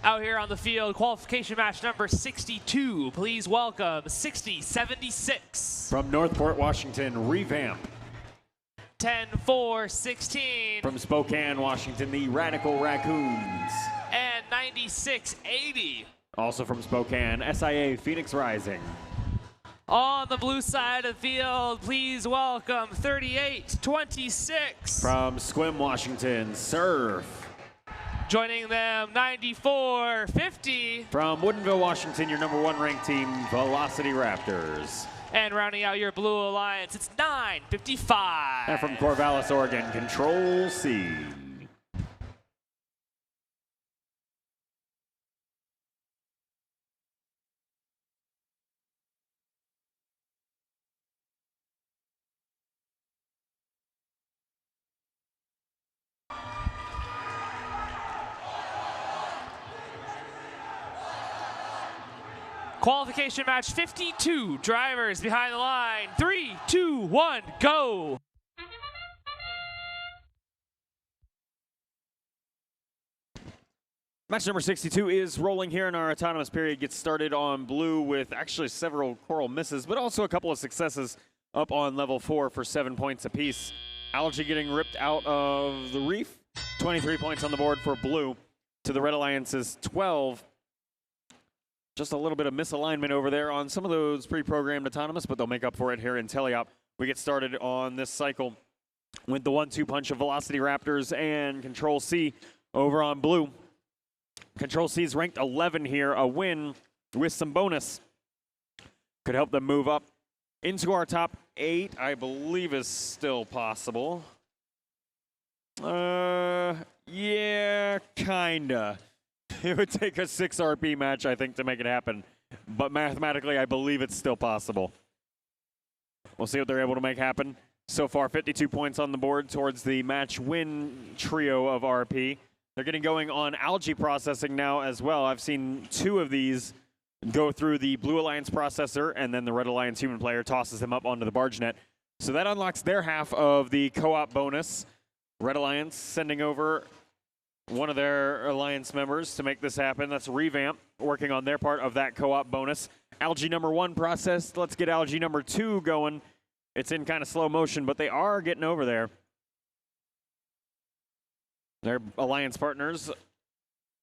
Out here on the field, qualification match number 62. Please welcome 6076. From Northport, Washington, Revamp. 10-4-16. From Spokane, Washington, the Radical Raccoons. And 9680. Also from Spokane, SIA Phoenix Rising. On the blue side of the field, please welcome 38-26. From Sequim, Washington, Surf. Joining them, 94-50. From Woodinville, Washington, your #1 ranked team, Velocity Raptors. And rounding out your blue alliance, it's 9-55. And from Corvallis, Oregon, Control C. Qualification match 52, drivers behind the line. 3, 2, 1, go. Match number 62 is rolling here, and our autonomous period gets started on blue with actually several coral misses, but also a couple of successes up on level 4 for 7 points apiece. Algae getting ripped out of the reef. 23 points on the board for blue to the Red Alliance's 12. Just a little bit of misalignment over there on some of those pre-programmed autonomous, but they'll make up for it here in Teleop. We get started on this cycle with the 1-2 punch of Velocity Raptors and Control C over on blue. Control C is ranked 11 here. A win with some bonus could help them move up into our top 8, I believe is still possible. Yeah, kinda. It would take a 6 RP match, I think, to make it happen. But mathematically, I believe it's still possible. We'll see what they're able to make happen. So far, 52 points on the board towards the match win trio of RP. They're getting going on algae processing now as well. I've seen 2 of these go through the Blue Alliance processor, and then the Red Alliance human player tosses them up onto the barge net. So that unlocks their half of the co-op bonus. Red Alliance sending over one of their alliance members to make this happen. That's Revamp, working on their part of that co-op bonus. Algae #1 processed. Let's get Algae #2 going. It's in kind of slow motion, but they are getting over there. Their alliance partners,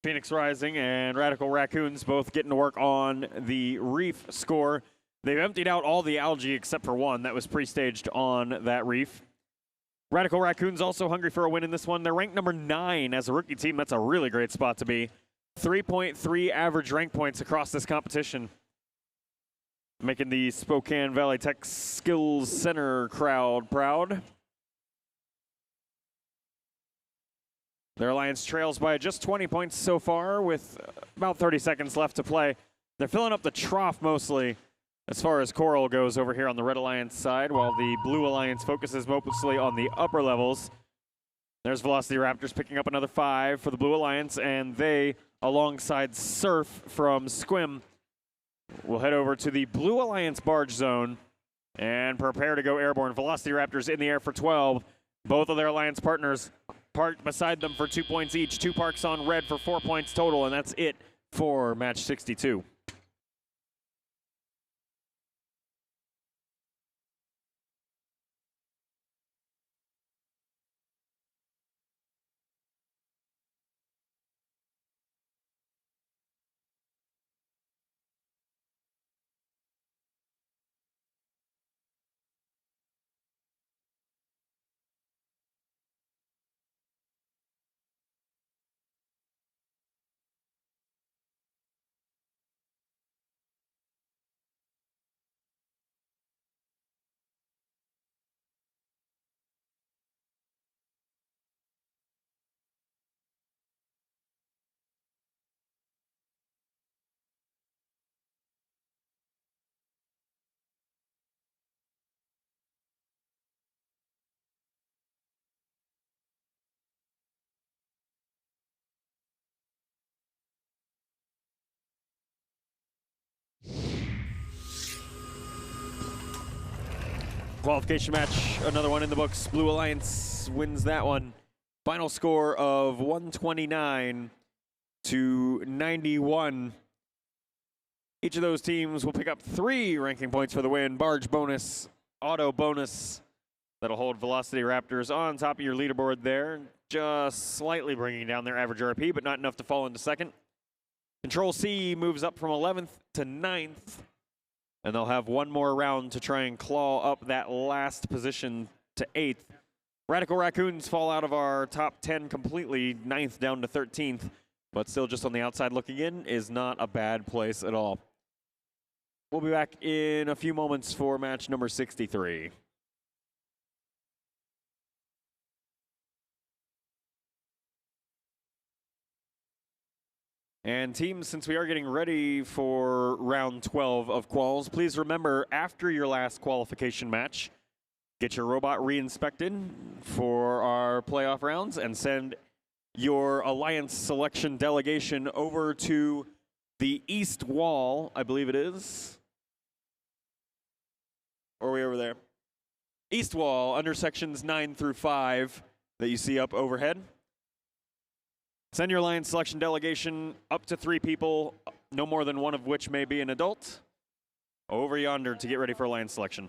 Phoenix Rising and Radical Raccoons, both getting to work on the reef score. They've emptied out all the algae except for one that was pre-staged on that reef. Radical Raccoons also hungry for a win in this one. They're ranked #9 as a rookie team. That's a really great spot to be. 3.3 average rank points across this competition, making the Spokane Valley Tech Skills Center crowd proud. Their alliance trails by just 20 points so far with about 30 seconds left to play. They're filling up the trough mostly as far as coral goes over here on the Red Alliance side, while the Blue Alliance focuses mostly on the upper levels. There's Velocity Raptors picking up another 5 for the Blue Alliance, and they, alongside Surf from Sequim, will head over to the Blue Alliance barge zone and prepare to go airborne. Velocity Raptors in the air for 12. Both of their alliance partners parked beside them for 2 points each. 2 parks on red for 4 points total, and that's it for match 62. Qualification match, another one in the books. Blue Alliance wins that one. Final score of 129-91. Each of those teams will pick up 3 ranking points for the win. Barge bonus, auto bonus. That'll hold Velocity Raptors on top of your leaderboard there. Just slightly bringing down their average RP, but not enough to fall into second. Control C moves up from 11th to 9th, and they'll have one more round to try and claw up that last position to 8th. Radical Raccoons fall out of our top 10 completely, 9th down to 13th, but still just on the outside looking in is not a bad place at all. We'll be back in a few moments for match number 63. And teams, since we are getting ready for round 12 of quals, please remember after your last qualification match, get your robot re-inspected for our playoff rounds and send your Alliance selection delegation over to the east wall, I believe it is. Or are we over there? East wall, under sections 9 through 5 that you see up overhead. Send your Alliance selection delegation up to 3 people, no more than one of which may be an adult, over yonder to get ready for Alliance selection.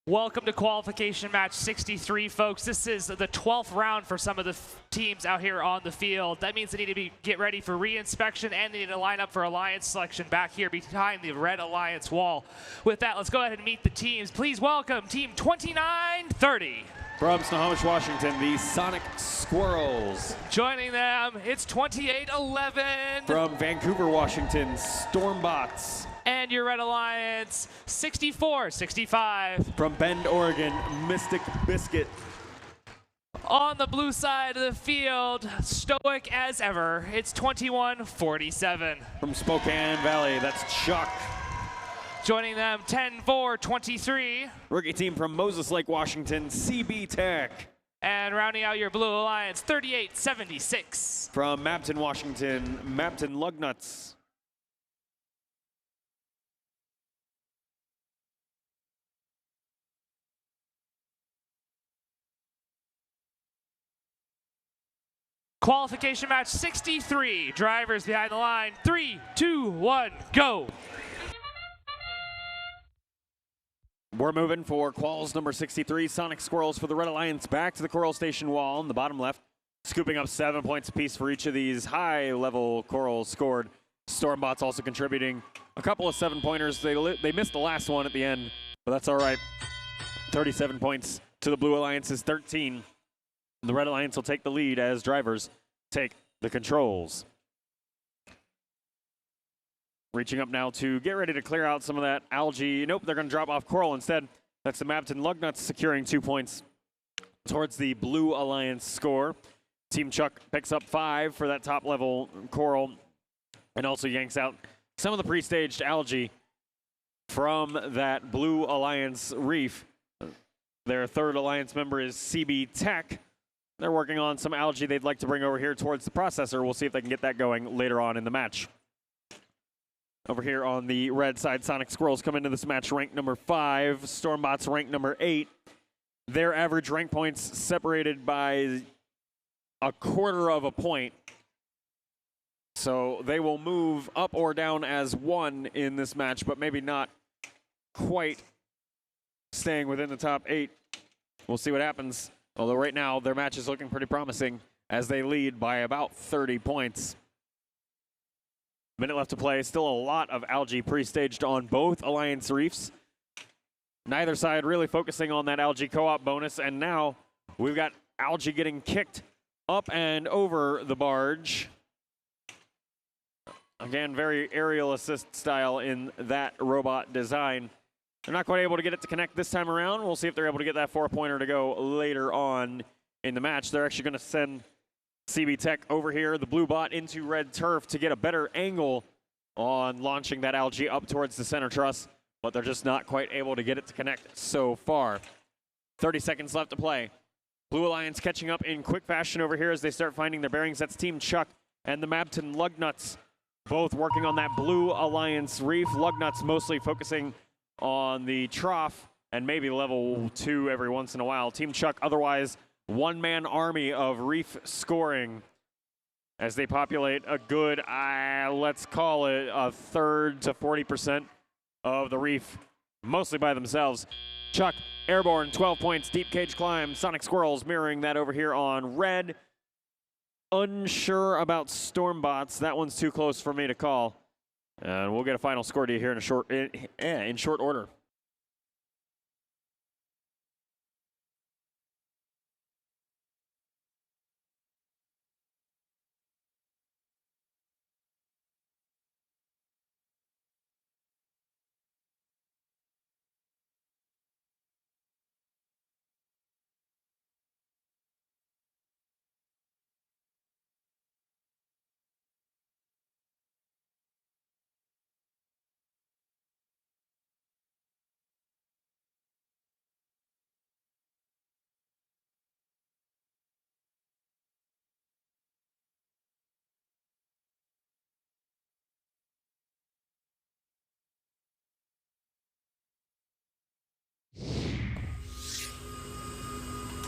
Welcome to qualification match 63, folks. This is the 12th round for some of the teams out here on the field. That means they need to get ready for re-inspection, and they need to line up for Alliance selection back here behind the red Alliance wall. With that, let's go ahead and meet the teams. Please welcome Team 2930. From Snohomish, Washington, the Sonic Squirrels. Joining them, it's 2811. From Vancouver, Washington, Stormbots. And your Red Alliance, 6465. From Bend, Oregon, Mystic Biscuit. On the blue side of the field, stoic as ever, it's 2147. From Spokane Valley, that's Chuck. Joining them, 10423. Rookie team from Moses Lake, Washington, CB Tech. And rounding out your blue alliance, 3876. From Mapton, Washington, Mapton Lugnuts. Qualification match 63. Drivers behind the line. 3, 2, 1, go. We're moving for quals number 63. Sonic Squirrels for the Red Alliance back to the Coral Station wall on the bottom left, scooping up 7 points apiece for each of these high-level Corals scored. Stormbots also contributing a couple of 7-pointers. They missed the last one at the end, but that's all right. 37 points to the Blue Alliance's 13. The Red Alliance will take the lead as drivers take the controls. Reaching up now to get ready to clear out some of that algae. Nope, they're going to drop off Coral instead. That's the Mapton Lugnuts securing 2 points towards the Blue Alliance score. Team Chuck picks up 5 for that top-level Coral and also yanks out some of the pre-staged algae from that Blue Alliance reef. Their third Alliance member is CB Tech. They're working on some algae they'd like to bring over here towards the processor. We'll see if they can get that going later on in the match. Over here on the red side, Sonic Squirrels come into this match ranked number 5. Stormbots ranked number 8. Their average rank points separated by a quarter of a point. So they will move up or down as 1 in this match, but maybe not quite staying within the top 8 We'll see what happens. Although right now their match is looking pretty promising as they lead by about 30 points. Minute left to play. Still a lot of algae pre-staged on both Alliance Reefs. Neither side really focusing on that algae co-op bonus, and now we've got algae getting kicked up and over the barge. Again, very aerial assist style in that robot design. They're not quite able to get it to connect this time around. We'll see if they're able to get that 4-pointer to go later on in the match. They're actually going to send CB Tech over here, the blue bot, into red turf to get a better angle on launching that algae up towards the center truss, but they're just not quite able to get it to connect so far. 30 seconds left to play. Blue Alliance catching up in quick fashion over here as they start finding their bearings. That's Team Chuck and the Mabton Lugnuts, both working on that Blue Alliance Reef. Lugnuts mostly focusing on the trough and maybe level 2 every once in a while. Team Chuck otherwise one-man army of reef scoring as they populate a good, let's call it a third to 40% of the reef, mostly by themselves. Chuck, airborne, 12 points, deep cage climb. Sonic Squirrels mirroring that over here on red. Unsure about Stormbots. That one's too close for me to call. And we'll get a final score to you here in short order.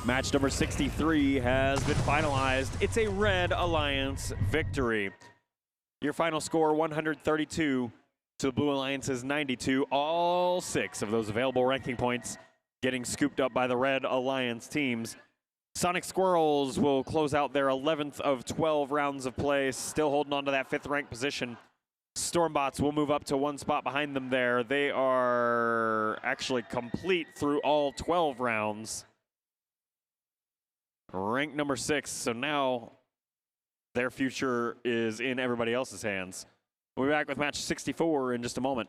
Match number 63 has been finalized. It's a Red Alliance victory. Your final score, 132 to the Blue Alliance's 92. All 6 of those available ranking points getting scooped up by the Red Alliance teams. Sonic Squirrels will close out their 11th of 12 rounds of play, still holding on to that 5th ranked position. Stormbots will move up to 1 spot behind them there. They are actually complete through all 12 rounds. Ranked number 6, so now their future is in everybody else's hands. We'll be back with match 64 in just a moment.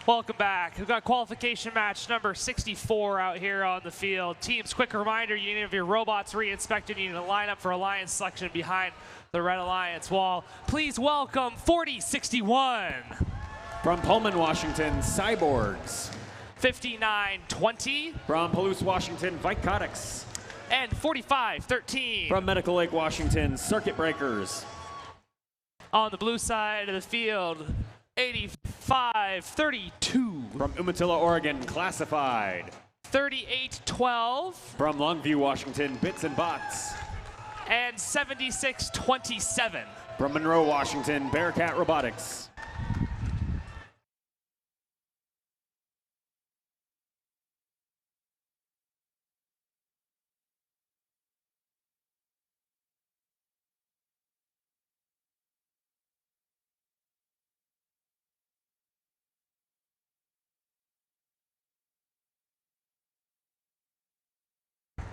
Welcome back. We've got qualification match number 64 out here on the field. Teams, quick reminder, you need to have your robots re-inspected. You need to line up for Alliance selection behind the Red Alliance wall. Please welcome 4061. From Pullman, Washington, Cyborgs. 5920. From Palouse, Washington, Robotics. And 4513. From Medical Lake, Washington, Circuit Breakers. On the blue side of the field, 8532. From Umatilla, Oregon, Classified. 3812. From Longview, Washington, Bits and Bots. And 7627. From Monroe, Washington, Bearcat Robotics.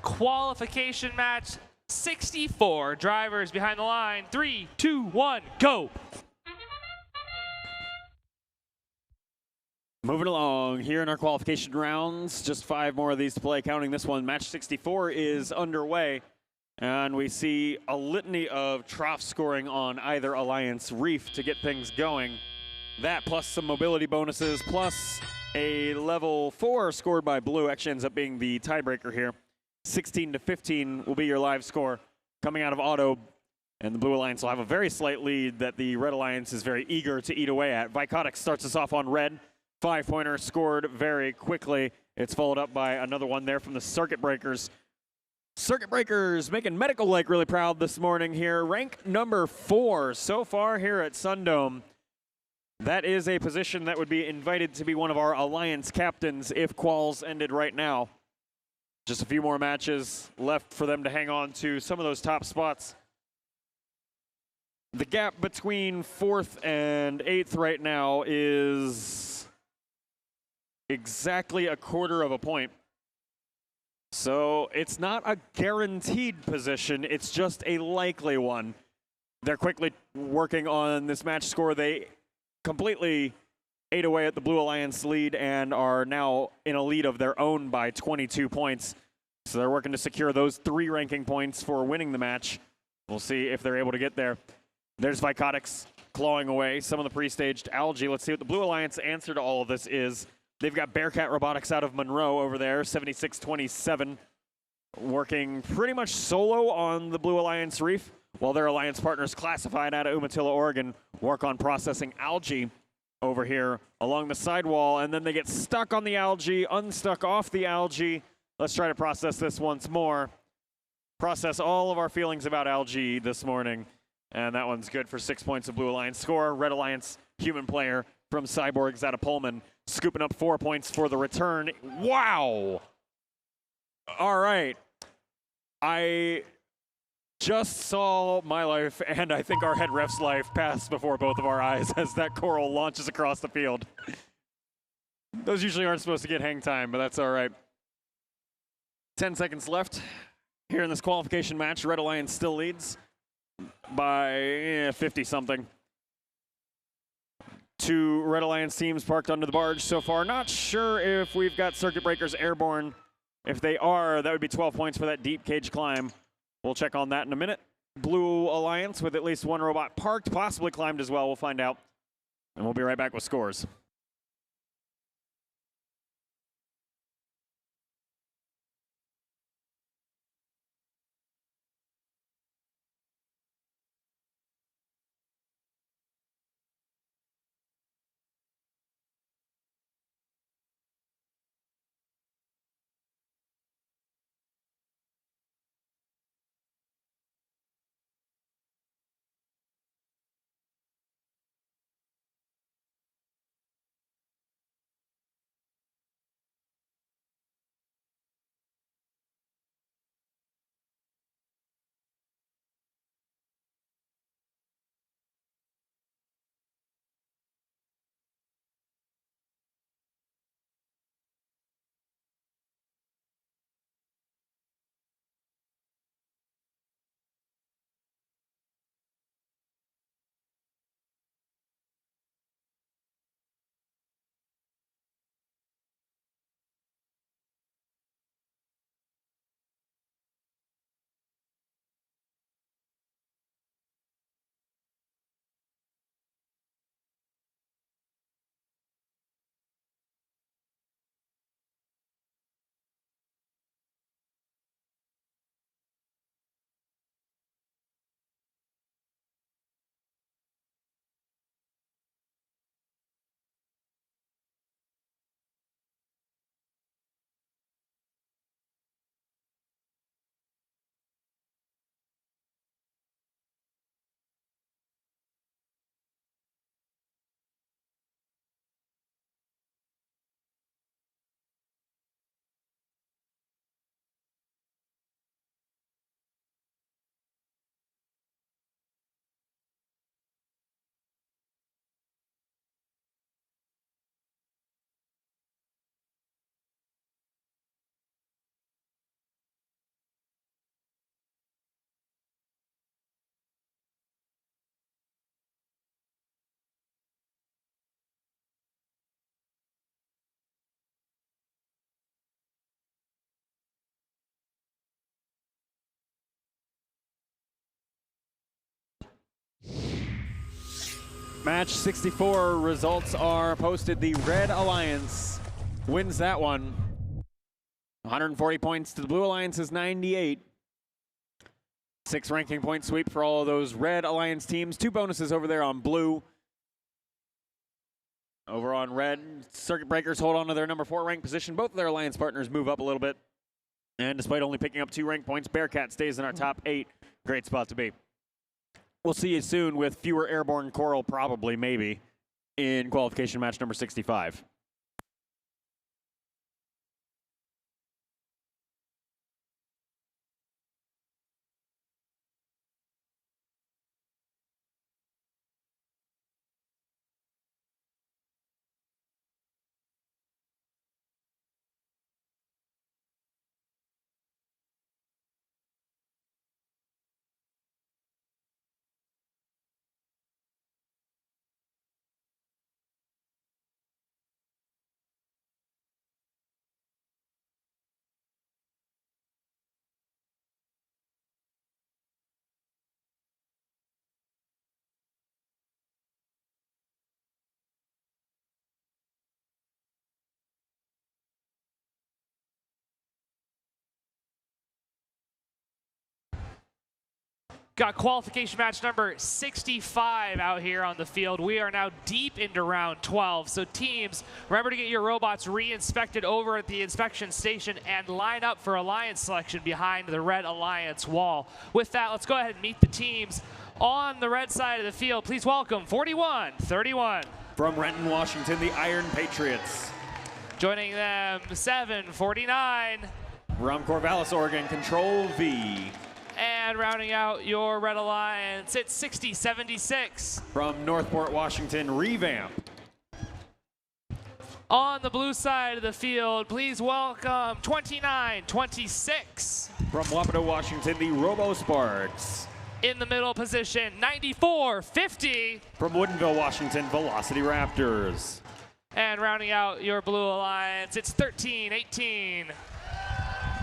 Qualification match 64. Drivers behind the line. 3, 2, 1, go. Moving along here in our qualification rounds, just 5 more of these to play, counting this one. Match 64 is underway, and we see a litany of trough scoring on either Alliance Reef to get things going. That plus some mobility bonuses, plus a level 4 scored by Blue actually ends up being the tiebreaker here. 16-15 will be your live score coming out of auto, and the Blue Alliance will have a very slight lead that the Red Alliance is very eager to eat away at. Robotics starts us off on red. 5-pointer scored very quickly. It's followed up by another one there from the Circuit Breakers. Circuit Breakers making Medical Lake really proud this morning here. Rank number 4 so far here at SunDome. That is a position that would be invited to be one of our Alliance captains if quals ended right now. Just a few more matches left for them to hang on to some of those top spots. The gap between 4th and 8th right now is exactly a quarter of a point. So it's not a guaranteed position, it's just a likely one. They're quickly working on this match score. They completely ate away at the Blue Alliance lead and are now in a lead of their own by 22 points. So they're working to secure those 3 ranking points for winning the match. We'll see if they're able to get there. There's Robotics clawing away some of the pre-staged algae. Let's see what the Blue Alliance answer to all of this is. They've got Bearcat Robotics out of Monroe over there, 76-27, working pretty much solo on the Blue Alliance Reef, while their Alliance partners Classified out of Umatilla, Oregon, work on processing algae over here along the sidewall, and then they get stuck on the algae, unstuck off the algae. Let's try to process this once more. Process all of our feelings about algae this morning, and that one's good for 6 points of Blue Alliance score. Red Alliance human player from Cyborgs out of Pullman, scooping up 4 points for the return. Wow! All right. I just saw my life, and I think our head ref's life, pass before both of our eyes as that coral launches across the field. Those usually aren't supposed to get hang time, but that's all right. 10 seconds left here in this qualification match. Red Alliance still leads by 50-something. 2 Red Alliance teams parked under the barge so far. Not sure if we've got Circuit Breakers airborne. If they are, that would be 12 points for that deep cage climb. We'll check on that in a minute. Blue Alliance with at least 1 robot parked, possibly climbed as well. We'll find out. And we'll be right back with scores. Match 64 results are posted. The Red Alliance wins that one. 140 points to the Blue Alliance's 98. 6 ranking point sweep for all of those Red Alliance teams. 2 bonuses over there on Blue. Over on Red, Circuit Breakers hold on to their number 4 ranked position. Both of their Alliance partners move up a little bit. And despite only picking up 2 rank points, Bearcat stays in our top 8. Great spot to be. We'll see you soon with fewer airborne coral, probably, maybe, in qualification match number 65. Got qualification match number 65 out here on the field. We are now deep into round 12. So teams, remember to get your robots re-inspected over at the inspection station and line up for Alliance selection behind the Red Alliance wall. With that, let's go ahead and meet the teams on the red side of the field. Please welcome 41-31. From Renton, Washington, the Iron Patriots. Joining them, 7-49. From Corvallis, Oregon, Control V. And rounding out your Red Alliance, it's 60-76. From Northport, Washington, Revamp. On the blue side of the field, please welcome 29-26. From Wapato, Washington, the Robo Sparks. In the middle position, 94-50. From Woodinville, Washington, Velocity Raptors. And rounding out your Blue Alliance, it's 13-18.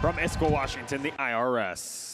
From Issaquah, Washington, the IRS.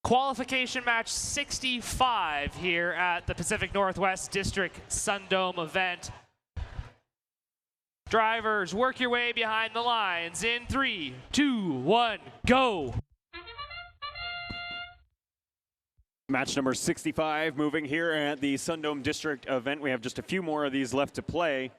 Qualification match 65 here at the Pacific Northwest District SunDome event. Drivers, work your way behind the lines in 3, 2, 1, go. Match number 65 moving here at the SunDome District event. We have just a few more of these left to play.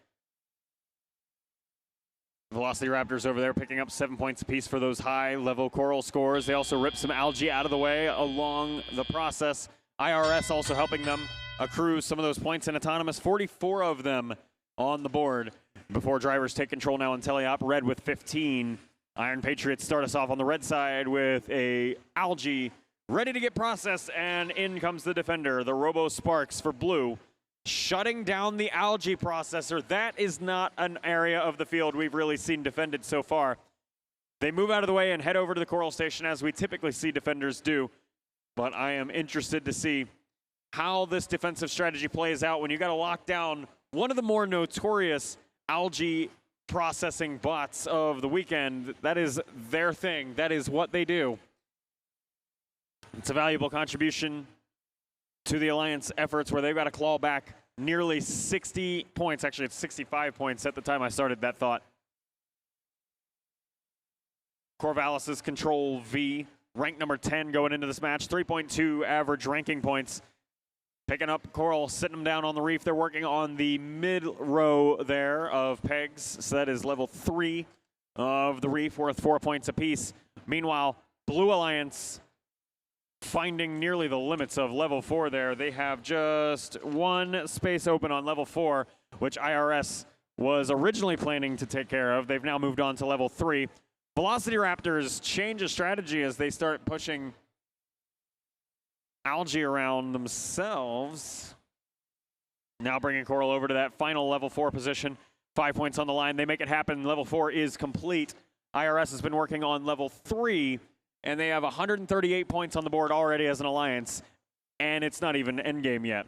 Velocity Raptors over there picking up 7 points apiece for those high-level coral scores. They also ripped some algae out of the way along the process. IRS also helping them accrue some of those points in autonomous. 44 of them on the board before drivers take control now in teleop. Red with 15. Iron Patriots start us off on the red side with a algae ready to get processed, and in comes the defender, the Robo Sparks for blue. Shutting down the algae processor. That is not an area of the field we've really seen defended so far. They move out of the way and head over to the coral station as we typically see defenders do. But I am interested to see how this defensive strategy plays out when you got to lock down one of the more notorious algae processing bots of the weekend. That is their thing. That is what they do. It's a valuable contribution to the Alliance efforts where they've got to claw back nearly 60 points. Actually, it's 65 points at the time I started that thought. Corvallis' Control V, ranked number 10 going into this match. 3.2 average ranking points. Picking up coral, sitting them down on the reef. They're working on the mid row there of pegs. So that is level 3 of the reef, worth 4 points apiece. Meanwhile, Blue Alliance finding nearly the limits of level 4 there. They have just one space open on level 4, which IRS was originally planning to take care of. They've now moved on to level 3. Velocity Raptors change a strategy as they start pushing algae around themselves. Now bringing Coral over to that final level 4 position. 5 points on the line. They make it happen. Level 4 is complete. IRS has been working on level 3, and they have 138 points on the board already as an alliance, and it's not even endgame yet.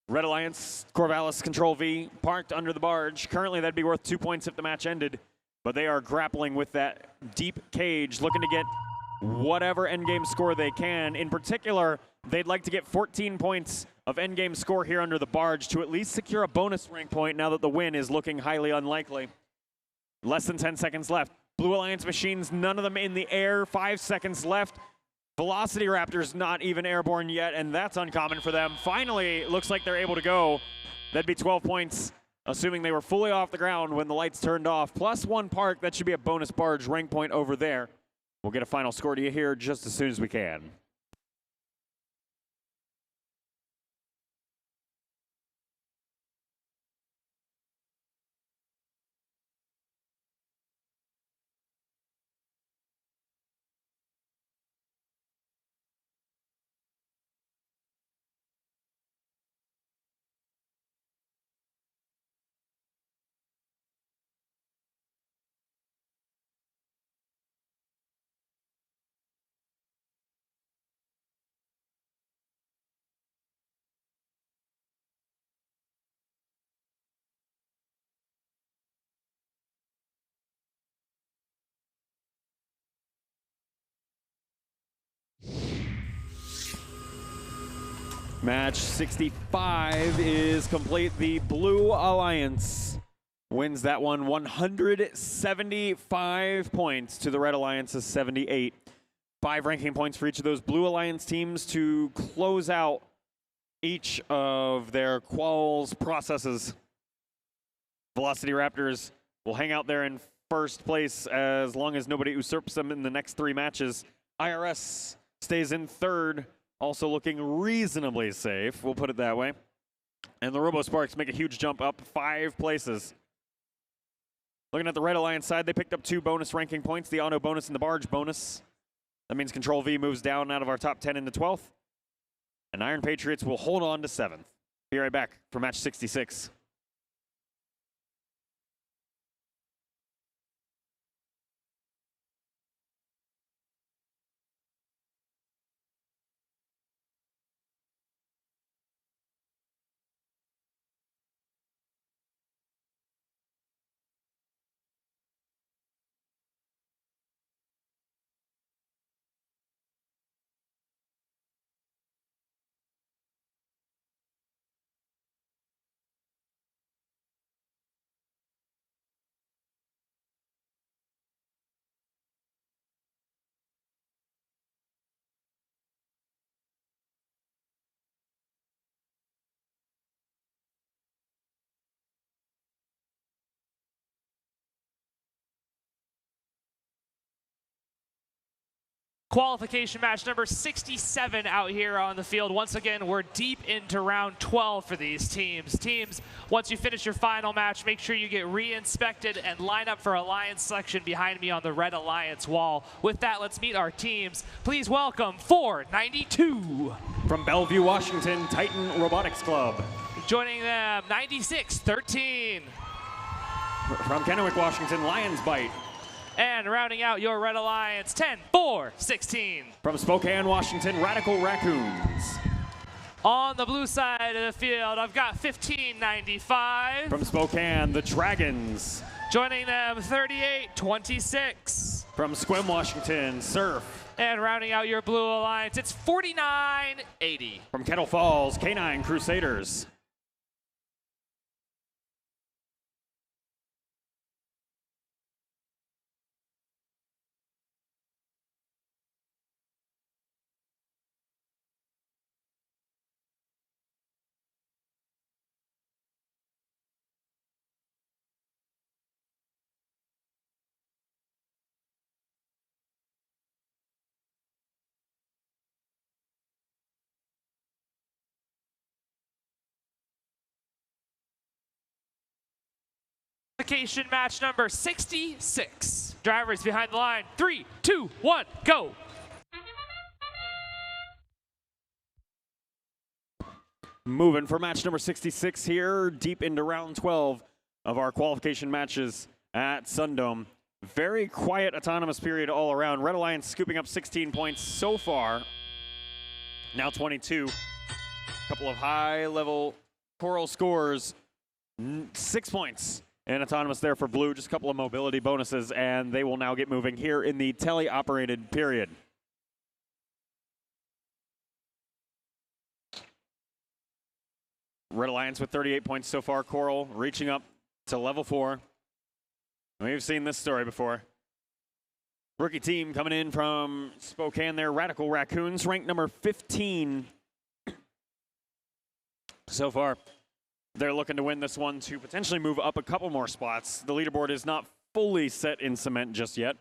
Red Alliance, Corvallis, Control V, parked under the barge. Currently, that'd be worth 2 points if the match ended, but they are grappling with that deep cage, looking to get whatever endgame score they can. In particular, they'd like to get 14 points of endgame score here under the barge to at least secure a bonus rank point now that the win is looking highly unlikely. Less than 10 seconds left. Blue Alliance machines, none of them in the air. 5 seconds left. Velocity Raptors not even airborne yet, and that's uncommon for them. Finally, looks like they're able to go. That'd be 12 points, assuming they were fully off the ground when the lights turned off. Plus 1 park, that should be a bonus barge rank point over there. We'll get a final score to you here just as soon as we can. Match 65 is complete. The Blue Alliance wins that one, 175 points to the Red Alliance's 78. 5 ranking points for each of those Blue Alliance teams to close out each of their quals processes. Velocity Raptors will hang out there in first place as long as nobody usurps them in the next 3 matches. IRS stays in third, also looking reasonably safe, we'll put it that way. And the RoboSparks make a huge jump up 5 places. Looking at the Red Alliance side, they picked up 2 bonus ranking points, the auto bonus and the barge bonus. That means Control V moves down out of our top 10 into 12th. And Iron Patriots will hold on to 7th. Be right back for match 66. Qualification match number 67 out here on the field. Once again, we're deep into round 12 for these teams. Teams, once you finish your final match, make sure you get re-inspected and line up for Alliance selection behind me on the Red Alliance wall. With that, let's meet our teams. Please welcome 492. From Bellevue, Washington, Titan Robotics Club. Joining them, 9613. From Kennewick, Washington, Lions Bite. And rounding out your Red Alliance, 10416. From Spokane, Washington, Radical Raccoons. On the blue side of the field, I've got 1595. From Spokane, the Dragons. Joining them, 3826. From Sequim, Washington, Surf. And rounding out your Blue Alliance, it's 4980. From Kettle Falls, Canine Crusaders. Qualification match number 66. Drivers behind the line. 3, 2, 1, go. Moving for match number 66 here, deep into round 12 of our qualification matches at SunDome. Very quiet autonomous period all around. Red Alliance scooping up 16 points so far. Now 22. A couple of high-level Coral scores. 6 points in autonomous there for Blue. Just a couple of mobility bonuses, and they will now get moving here in the tele-operated period. Red Alliance with 38 points so far. Coral reaching up to level 4. We've seen this story before. Rookie team coming in from Spokane there. Radical Raccoons, ranked number 15 so far. They're looking to win this one to potentially move up a couple more spots. The leaderboard is not fully set in cement just yet.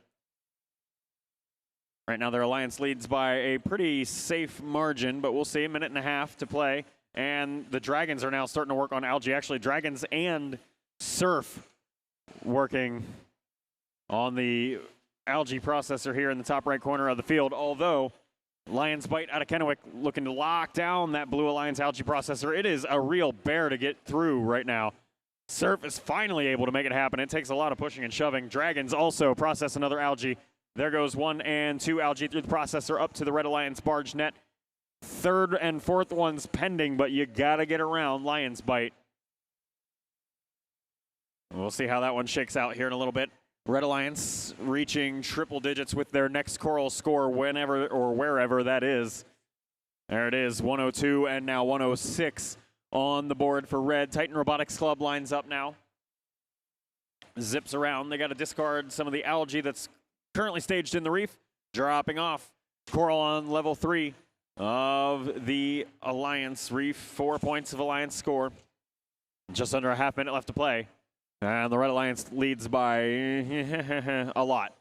Right now their Alliance leads by a pretty safe margin, but we'll see. A minute and a half to play. And the Dragons are now starting to work on algae. Actually, Dragons and Surf working on the algae processor here in the top right corner of the field. Although, Lions Bite out of Kennewick looking to lock down that Blue Alliance algae processor. It is a real bear to get through right now. Surf is finally able to make it happen. It takes a lot of pushing and shoving. Dragons also process another algae. There goes 1 and 2 algae through the processor up to the Red Alliance barge net. Third and fourth ones pending, but you gotta get around Lions Bite. We'll see how that one shakes out here in a little bit. Red Alliance reaching triple digits with their next Coral score whenever or wherever that is. There it is, 102 and now 106 on the board for Red. Titan Robotics Club lines up now. Zips around. They got to discard some of the algae that's currently staged in the reef. Dropping off. Coral on level 3 of the Alliance reef. 4 points of Alliance score. Just under a half minute left to play. And the Red Alliance leads by a lot.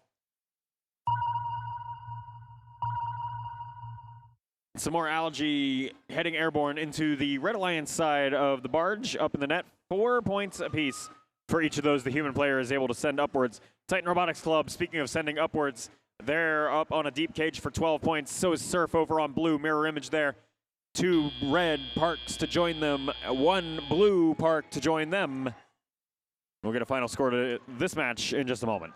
Some more algae heading airborne into the Red Alliance side of the barge. Up in the net, 4 points apiece for each of those the human player is able to send upwards. Titan Robotics Club, speaking of sending upwards, they're up on a deep cage for 12 points. So is Surf over on Blue, mirror image there. 2 red parks to join them, 1 blue park to join them. We'll get a final score to this match in just a moment.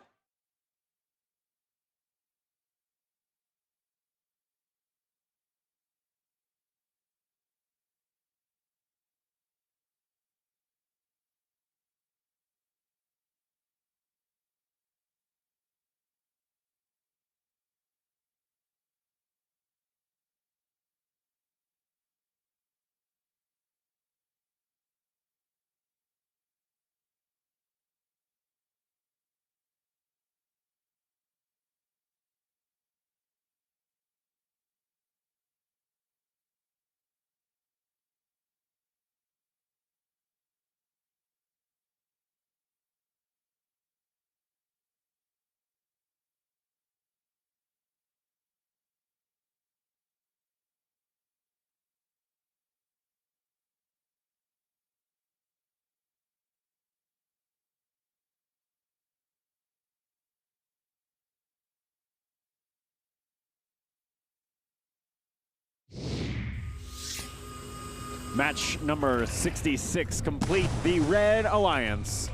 Match number 66 complete. The Red Alliance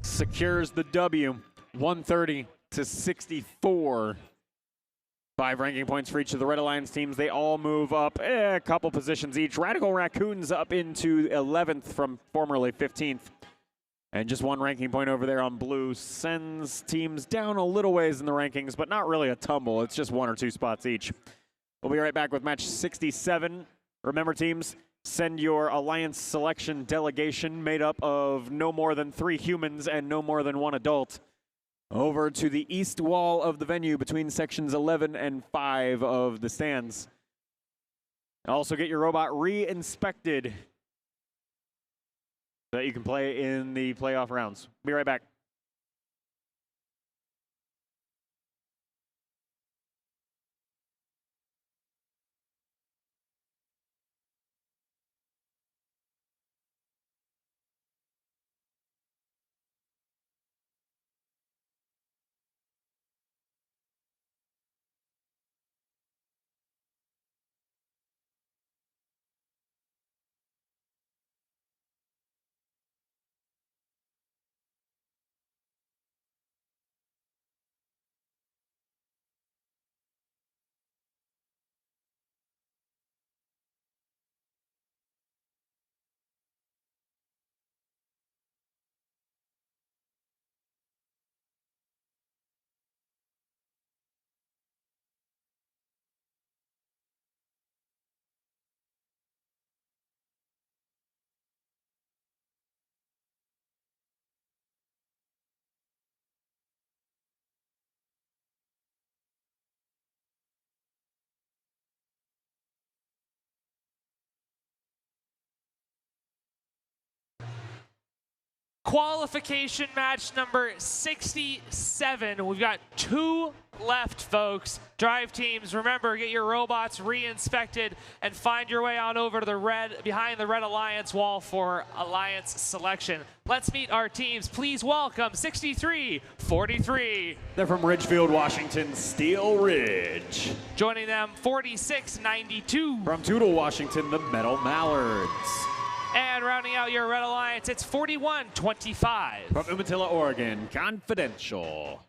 secures the W, 130 to 64. 5 ranking points for each of the Red Alliance teams. They all move up a couple positions each. Radical Raccoons up into 11th from formerly 15th. And just 1 ranking point over there on Blue sends teams down a little ways in the rankings, but not really a tumble. It's just 1 or 2 spots each. We'll be right back with match 67. Remember, teams, send your Alliance selection delegation made up of no more than 3 humans and no more than 1 adult over to the east wall of the venue between sections 11 and 5 of the stands. Also get your robot re-inspected so that you can play in the playoff rounds. Be right back. Qualification match number 67. We've got 2 left, folks. Drive teams, remember, get your robots re-inspected and find your way on over to the behind the Red Alliance wall for Alliance selection. Let's meet our teams. Please welcome 6343. They're from Ridgefield, Washington, Steel Ridge. Joining them, 4692. From Toutle, Washington, the Metal Mallards. And rounding out your Red Alliance, it's 4125. From Umatilla, Oregon, Confidential.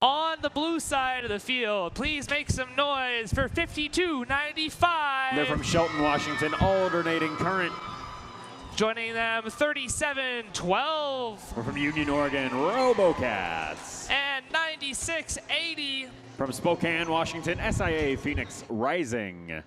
On the blue side of the field, please make some noise for 5295. They're from Shelton, Washington, Alternating Current. Joining them, 3712. We're from Union, Oregon, Robocats. And 9680. From Spokane, Washington, SIA Phoenix Rising.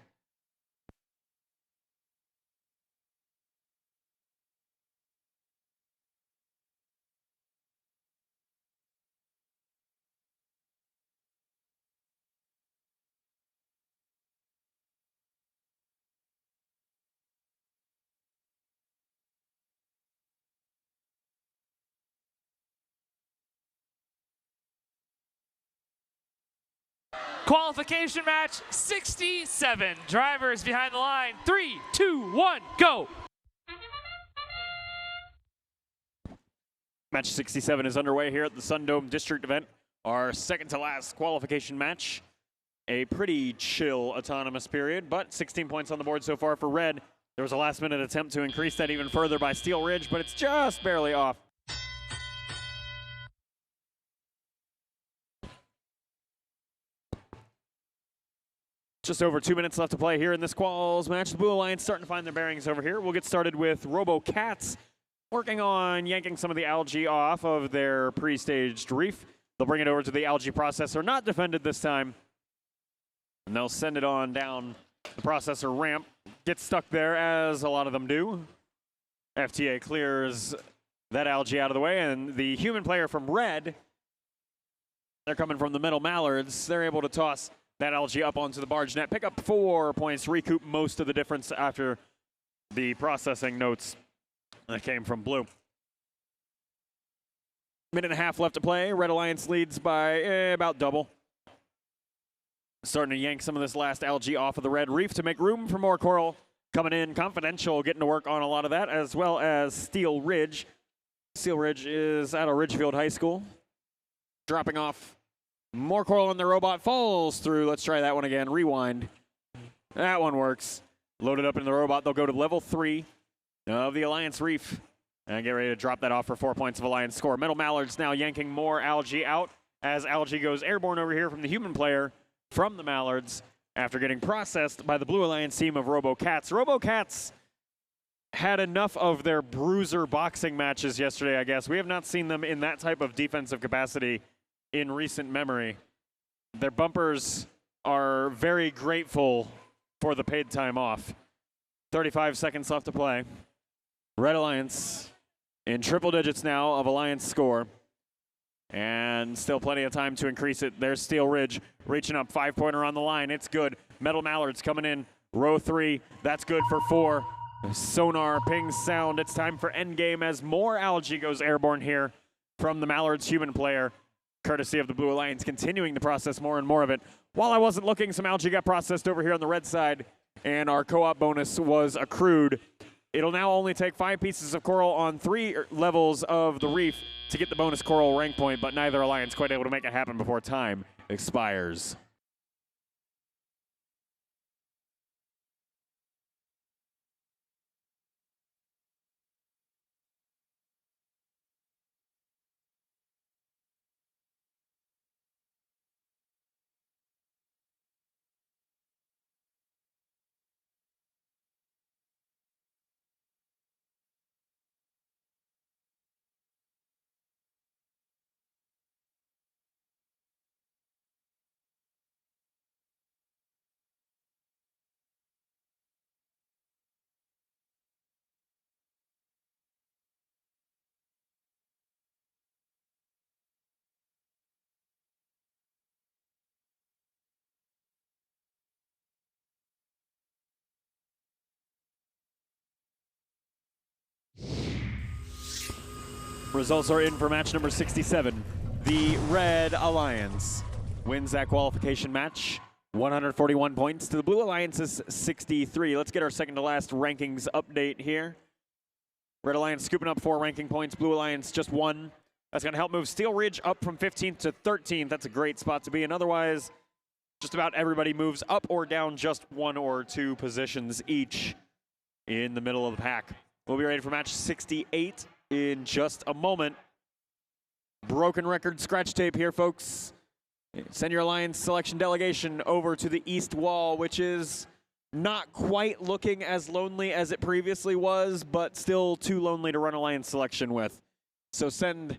Qualification match 67. Drivers behind the line. 3, 2, 1, go. Match 67 is underway here at the SunDome District event. Our second to last qualification match. A pretty chill autonomous period, but 16 points on the board so far for Red. There was a last minute attempt to increase that even further by Steel Ridge, but it's just barely off. Just over 2 minutes left to play here in this quals match. The Blue Alliance starting to find their bearings over here. We'll get started with Robocats working on yanking some of the algae off of their pre-staged reef. They'll bring it over to the algae processor, not defended this time. And they'll send it on down the processor ramp. Gets stuck there, as a lot of them do. FTA clears that algae out of the way, and the human player from Red, they're coming from the Metal Mallards. They're able to toss that algae up onto the barge net, pick up 4 points, recoup most of the difference after the processing notes that came from Blue. Minute and a half left to play. Red Alliance leads by about double. Starting to yank some of this last algae off of the red reef to make room for more coral coming in. Confidential getting to work on a lot of that, as well as Steel Ridge. Steel Ridge is out of Ridgefield High School. Dropping off more coral on the robot, falls through. Let's try that one again. Rewind. That one works. Loaded up in the robot. They'll go to level 3 of the Alliance Reef and get ready to drop that off for 4 points of Alliance score. Metal Mallards now yanking more algae out as algae goes airborne over here from the human player from the Mallards after getting processed by the Blue Alliance team of Robocats. Robocats had enough of their bruiser boxing matches yesterday, I guess. We have not seen them in that type of defensive capacity in recent memory. Their bumpers are very grateful for the paid time off. 35 seconds left to play. Red Alliance in triple digits now of Alliance score. And still plenty of time to increase it. There's Steel Ridge reaching up, 5-pointer on the line. It's good. Metal Mallards coming in, row 3. That's good for 4. Sonar pings sound. It's time for endgame as more algae goes airborne here from the Mallards human player, courtesy of the Blue Alliance, continuing to process more and more of it. While I wasn't looking, some algae got processed over here on the red side, and our co-op bonus was accrued. It'll now only take 5 pieces of coral on 3 levels of the reef to get the bonus coral rank point, but neither alliance quite able to make it happen before time expires. Results are in for match number 67. The Red Alliance wins that qualification match. 141 points to the Blue Alliance's 63. Let's get our second to last rankings update here. Red Alliance scooping up 4 ranking points. Blue Alliance just 1. That's going to help move Steel Ridge up from 15th to 13th. That's a great spot to be in. Otherwise, just about everybody moves up or down just 1 or 2 positions each in the middle of the pack. We'll be ready for match 68 in just a moment. Broken record scratch tape here, folks. Send your Alliance selection delegation over to the east wall, which is not quite looking as lonely as it previously was, but still too lonely to run Alliance selection with. So send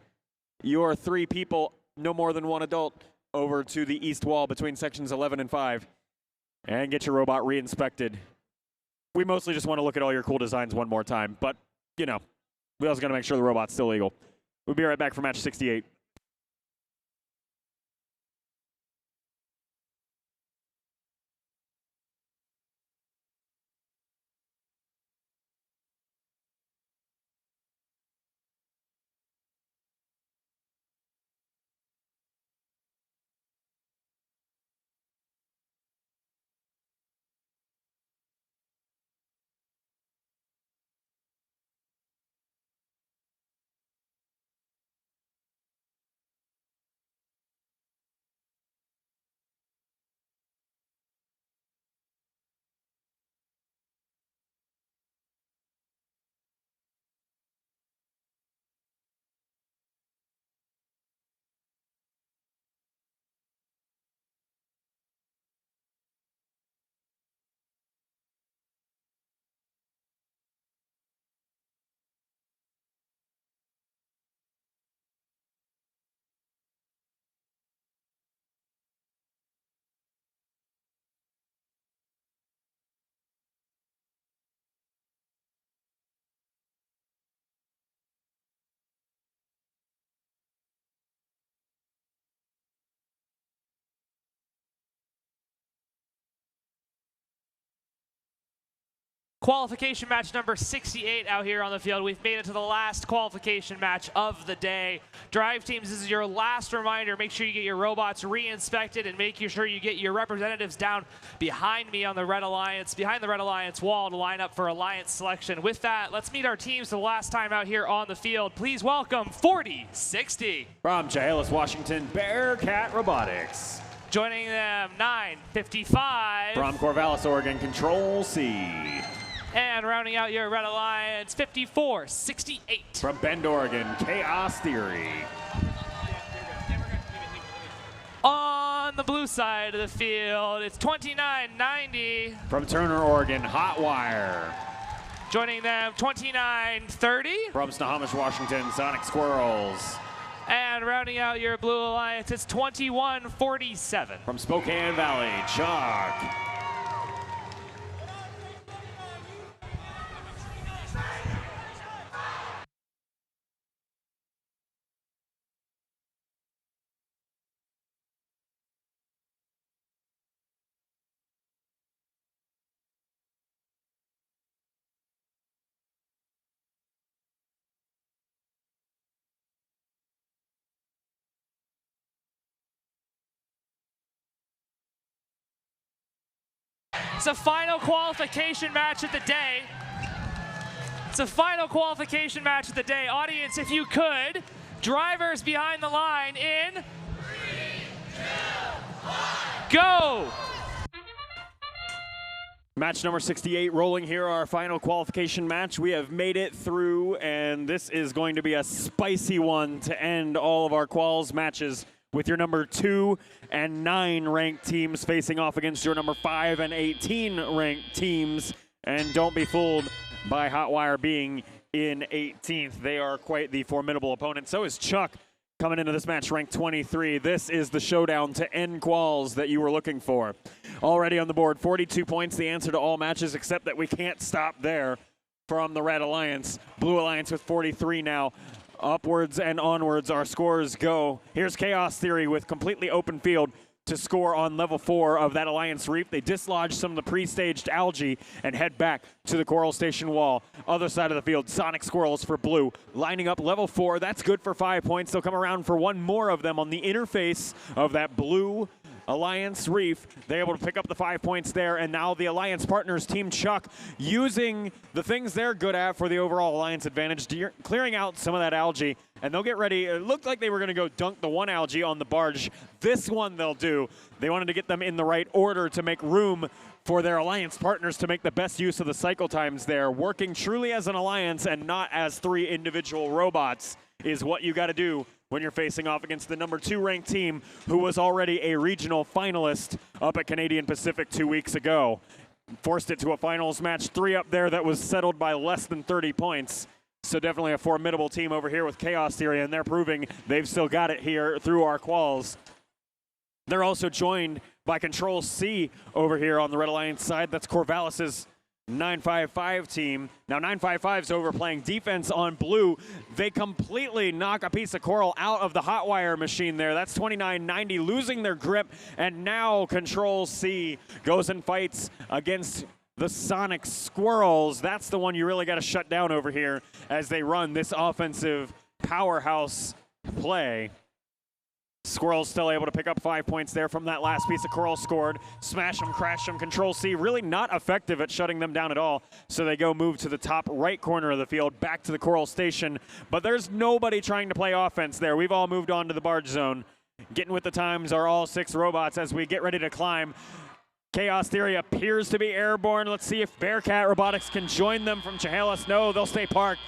your 3 people, no more than 1 adult, over to the east wall between sections 11 and 5 and get your robot re-inspected. We mostly just want to look at all your cool designs one more time, but, you know, we also got to make sure the robot's still legal. We'll be right back for match 68. Qualification match number 68 out here on the field. We've made it to the last qualification match of the day. Drive teams, this is your last reminder. Make sure you get your robots re-inspected and make sure you get your representatives down behind me on the Red Alliance, behind the Red Alliance wall to line up for Alliance selection. With that, let's meet our teams for the last time out here on the field. Please welcome 4060. From Chehalis, Washington, Bearcat Robotics. Joining them, 955. From Corvallis, Oregon, Control C. And rounding out your Red Alliance, 5468. From Bend, Oregon, Chaos Theory. On the blue side of the field, it's 2990. From Turner, Oregon, Hotwire. Joining them, 2930. From Snohomish, Washington, Sonic Squirrels. And rounding out your Blue Alliance, it's 2147. From Spokane Valley, Chuck. It's a final qualification match of the day. It's a final qualification match of the day. Audience, if you could, drivers behind the line in 3, 2, 1, go! Match number 68 rolling here, our final qualification match. We have made it through, and this is going to be a spicy one to end all of our quals matches, with your number 2 and 9 ranked teams facing off against your number 5 and 18 ranked teams. And don't be fooled by Hotwire being in 18th. They are quite the formidable opponent. So is Chuck, coming into this match ranked 23. This is the showdown to end quals that you were looking for. Already on the board, 42 points, the answer to all matches, except that we can't stop there from the Red Alliance. Blue Alliance with 43 now. Upwards and onwards, our scores go. Here's Chaos Theory with completely open field. to score on level 4 of that Alliance Reef. They dislodge some of the pre-staged algae and head back to the Coral Station wall. Other side of the field, Sonic Squirrels for blue, lining up level 4. That's good for 5 points. They'll come around for one more of them on the interface of that blue Alliance Reef. They're able to pick up the 5 points there, and now the Alliance partners, Team Chuck, using the things they're good at for the overall Alliance advantage, clearing out some of that algae, and they'll get ready. It looked like they were going to go dunk the one algae on the barge. This one they'll do. They wanted to get them in the right order to make room for their Alliance partners to make the best use of the cycle times there. Working truly as an Alliance and not as 3 individual robots is what you got to do when you're facing off against the number 2 ranked team who was already a regional finalist up at Canadian Pacific 2 weeks ago. Forced it to a finals match 3 up there that was settled by less than 30 points. So definitely a formidable team over here with Chaos Theory, and they're proving they've still got it here through our quals. They're also joined by Control C over here on the Red Alliance side. That's Corvallis's 955 team. Now 955's overplaying defense on blue. They completely knock a piece of coral out of the hot wire machine there. That's 2990, losing their grip, and now Control C goes and fights against the Sonic Squirrels. That's the one you really got to shut down over here as they run this offensive powerhouse play. Squirrels still able to pick up 5 points there from that last piece of coral scored. Smash them, crash them. Control C really not effective at shutting them down at all. So they go move to the top right corner of the field, back to the Coral Station. But there's nobody trying to play offense there. We've all moved on to the barge zone. Getting with the times are all 6 robots as we get ready to climb. Chaos Theory appears to be airborne. Let's see if Bearcat Robotics can join them from Chehalis. No, they'll stay parked.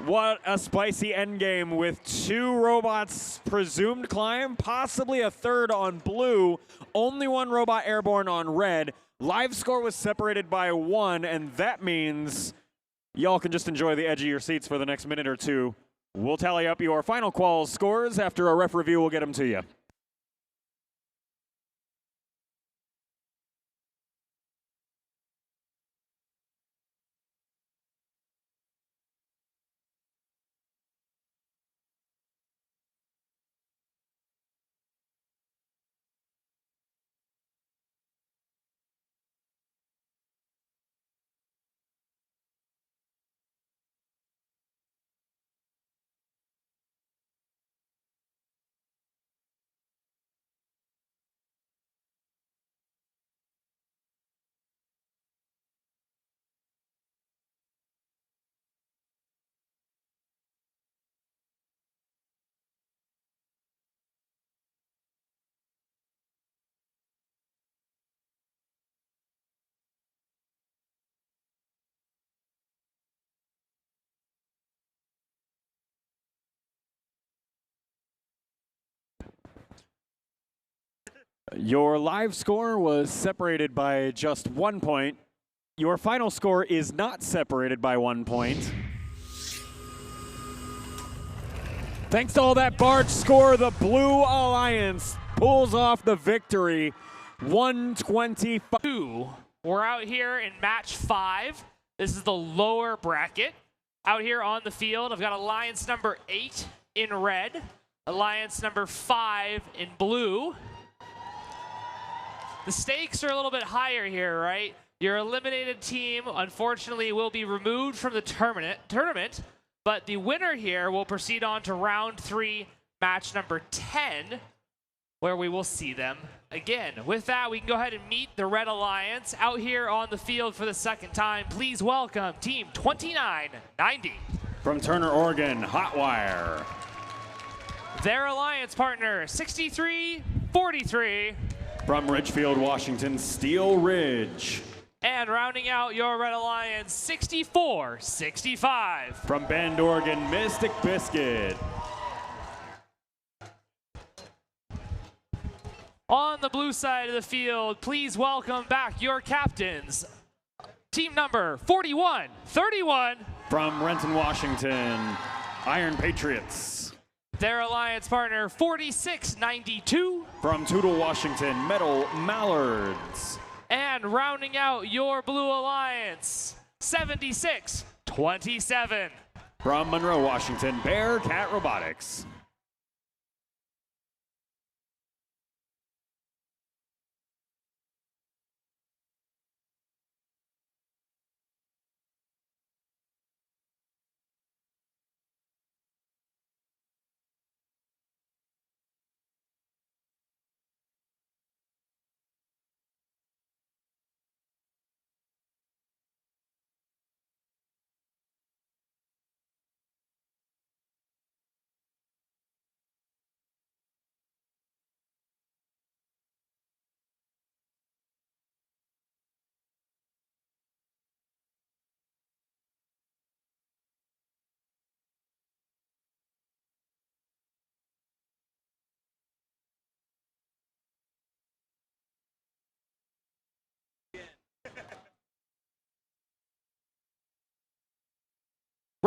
What a spicy endgame with 2 robots presumed climb, possibly a 3rd on blue, only 1 robot airborne on red. Live score was separated by 1, and that means y'all can just enjoy the edge of your seats for the next minute or 2. We'll tally up your final quals scores. After a ref review, we'll get them to you. Your live score was separated by just 1 point. Your final score is not separated by 1 point. Thanks to all that barge score, the Blue Alliance pulls off the victory, 125. We're out here in match 5. This is the lower bracket. Out here on the field, I've got Alliance number 8 in red, Alliance number 5 in blue. The stakes are a little bit higher here, right? Your eliminated team, unfortunately, will be removed from the tournament, but the winner here will proceed on to round 3, match number 10, where we will see them again. With that, we can go ahead and meet the Red Alliance out here on the field for the second time. Please welcome Team 2990. From Turner, Oregon, Hotwire. Their alliance partner, 6343. From Ridgefield, Washington, Steel Ridge. And rounding out your Red Alliance, 6465. From Bend, Oregon, Mystic Biscuit. On the blue side of the field, please welcome back your captains. Team number 4131. From Renton, Washington, Iron Patriots. Their alliance partner, 4692. From Toutle, Washington, Metal Mallards. And rounding out your blue alliance, 7627. From Monroe, Washington, Bearcat Robotics.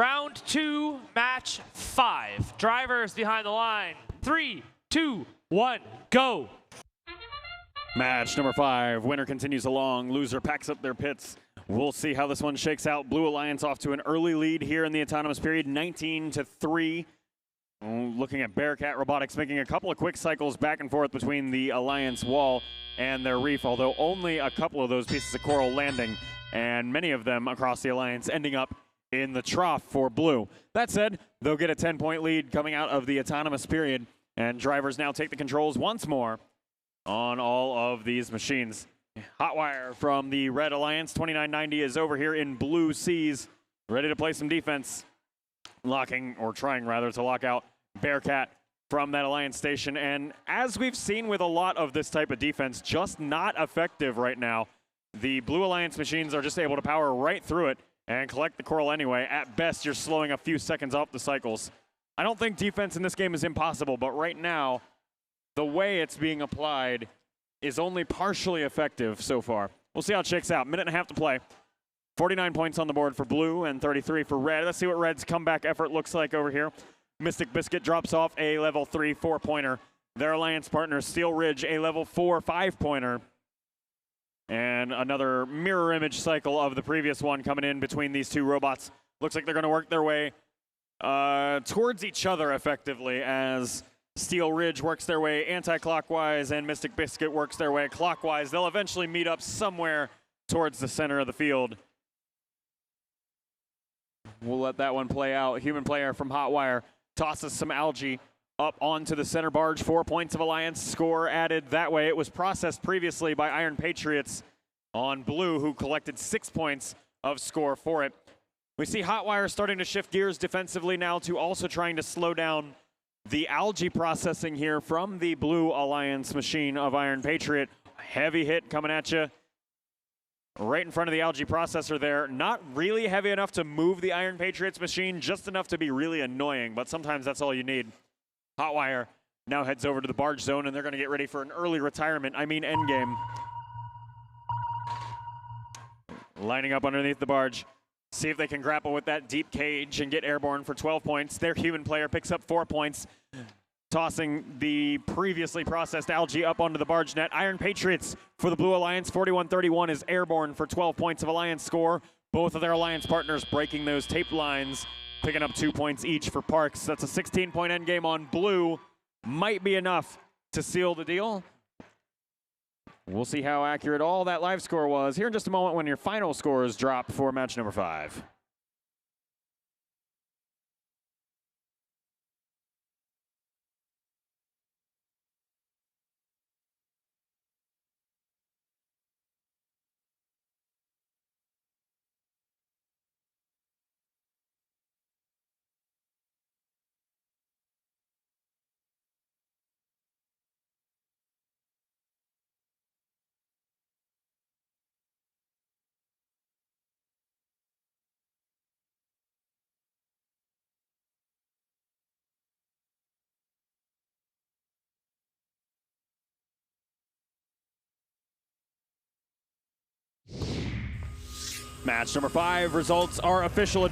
Round 2, match 5. Drivers behind the line. 3, 2, 1, go. Match number 5. Winner continues along. Loser packs up their pits. We'll see how this one shakes out. Blue Alliance off to an early lead here in the autonomous period, 19-3. Looking at Bearcat Robotics making a couple of quick cycles back and forth between the Alliance wall and their reef, although only a couple of those pieces of coral landing, and many of them across the Alliance ending up in the trough for Blue. That said, they'll get a 10-point lead coming out of the autonomous period, and drivers now take the controls once more on all of these machines. Hotwire from the Red Alliance, 2990 is over here in Blue Seas, ready to play some defense. Locking, or trying rather, to lock out Bearcat from that Alliance station. And as we've seen with a lot of this type of defense, just not effective right now. The Blue Alliance machines are just able to power right through it and collect the coral anyway. At best, you're slowing a few seconds off the cycles. I don't think defense in this game is impossible, but right now, the way it's being applied is only partially effective so far. We'll see how it shakes out. Minute and a half to play. 49 points on the board for Blue and 33 for Red. Let's see what Red's comeback effort looks like over here. Mystic Biscuit drops off a level 3 4-pointer. Their Alliance partner, Steel Ridge, a level 4 5-pointer. And another mirror image cycle of the previous one coming in between these two robots. Looks like they're going to work their way towards each other effectively as Steel Ridge works their way anti-clockwise and Mystic Biscuit works their way clockwise. They'll eventually meet up somewhere towards the center of the field. We'll let that one play out. Human player from Hotwire tosses some algae up onto the center barge. 4 points of Alliance score added that way. It was processed previously by Iron Patriots on Blue, who collected 6 points of score for it. We see Hotwire starting to shift gears defensively now to also trying to slow down the algae processing here from the Blue Alliance machine of Iron Patriot. Heavy hit coming at you right in front of the algae processor there. Not really heavy enough to move the Iron Patriots machine, just enough to be really annoying, but sometimes that's all you need. Hotwire now heads over to the barge zone, and they're going to get ready for an early retirement. I mean endgame. Lining up underneath the barge. See if they can grapple with that deep cage and get airborne for 12 points. Their human player picks up 4 points, tossing the previously processed algae up onto the barge net. Iron Patriots for the Blue Alliance, 41-31 is airborne for 12 points of Alliance score. Both of their Alliance partners breaking those tape lines, picking up 2 points each for Parks. That's a 16-point endgame on Blue. Might be enough to seal the deal. We'll see how accurate all that live score was here in just a moment when your final scores drop for match number 5. Match number 5 results are official.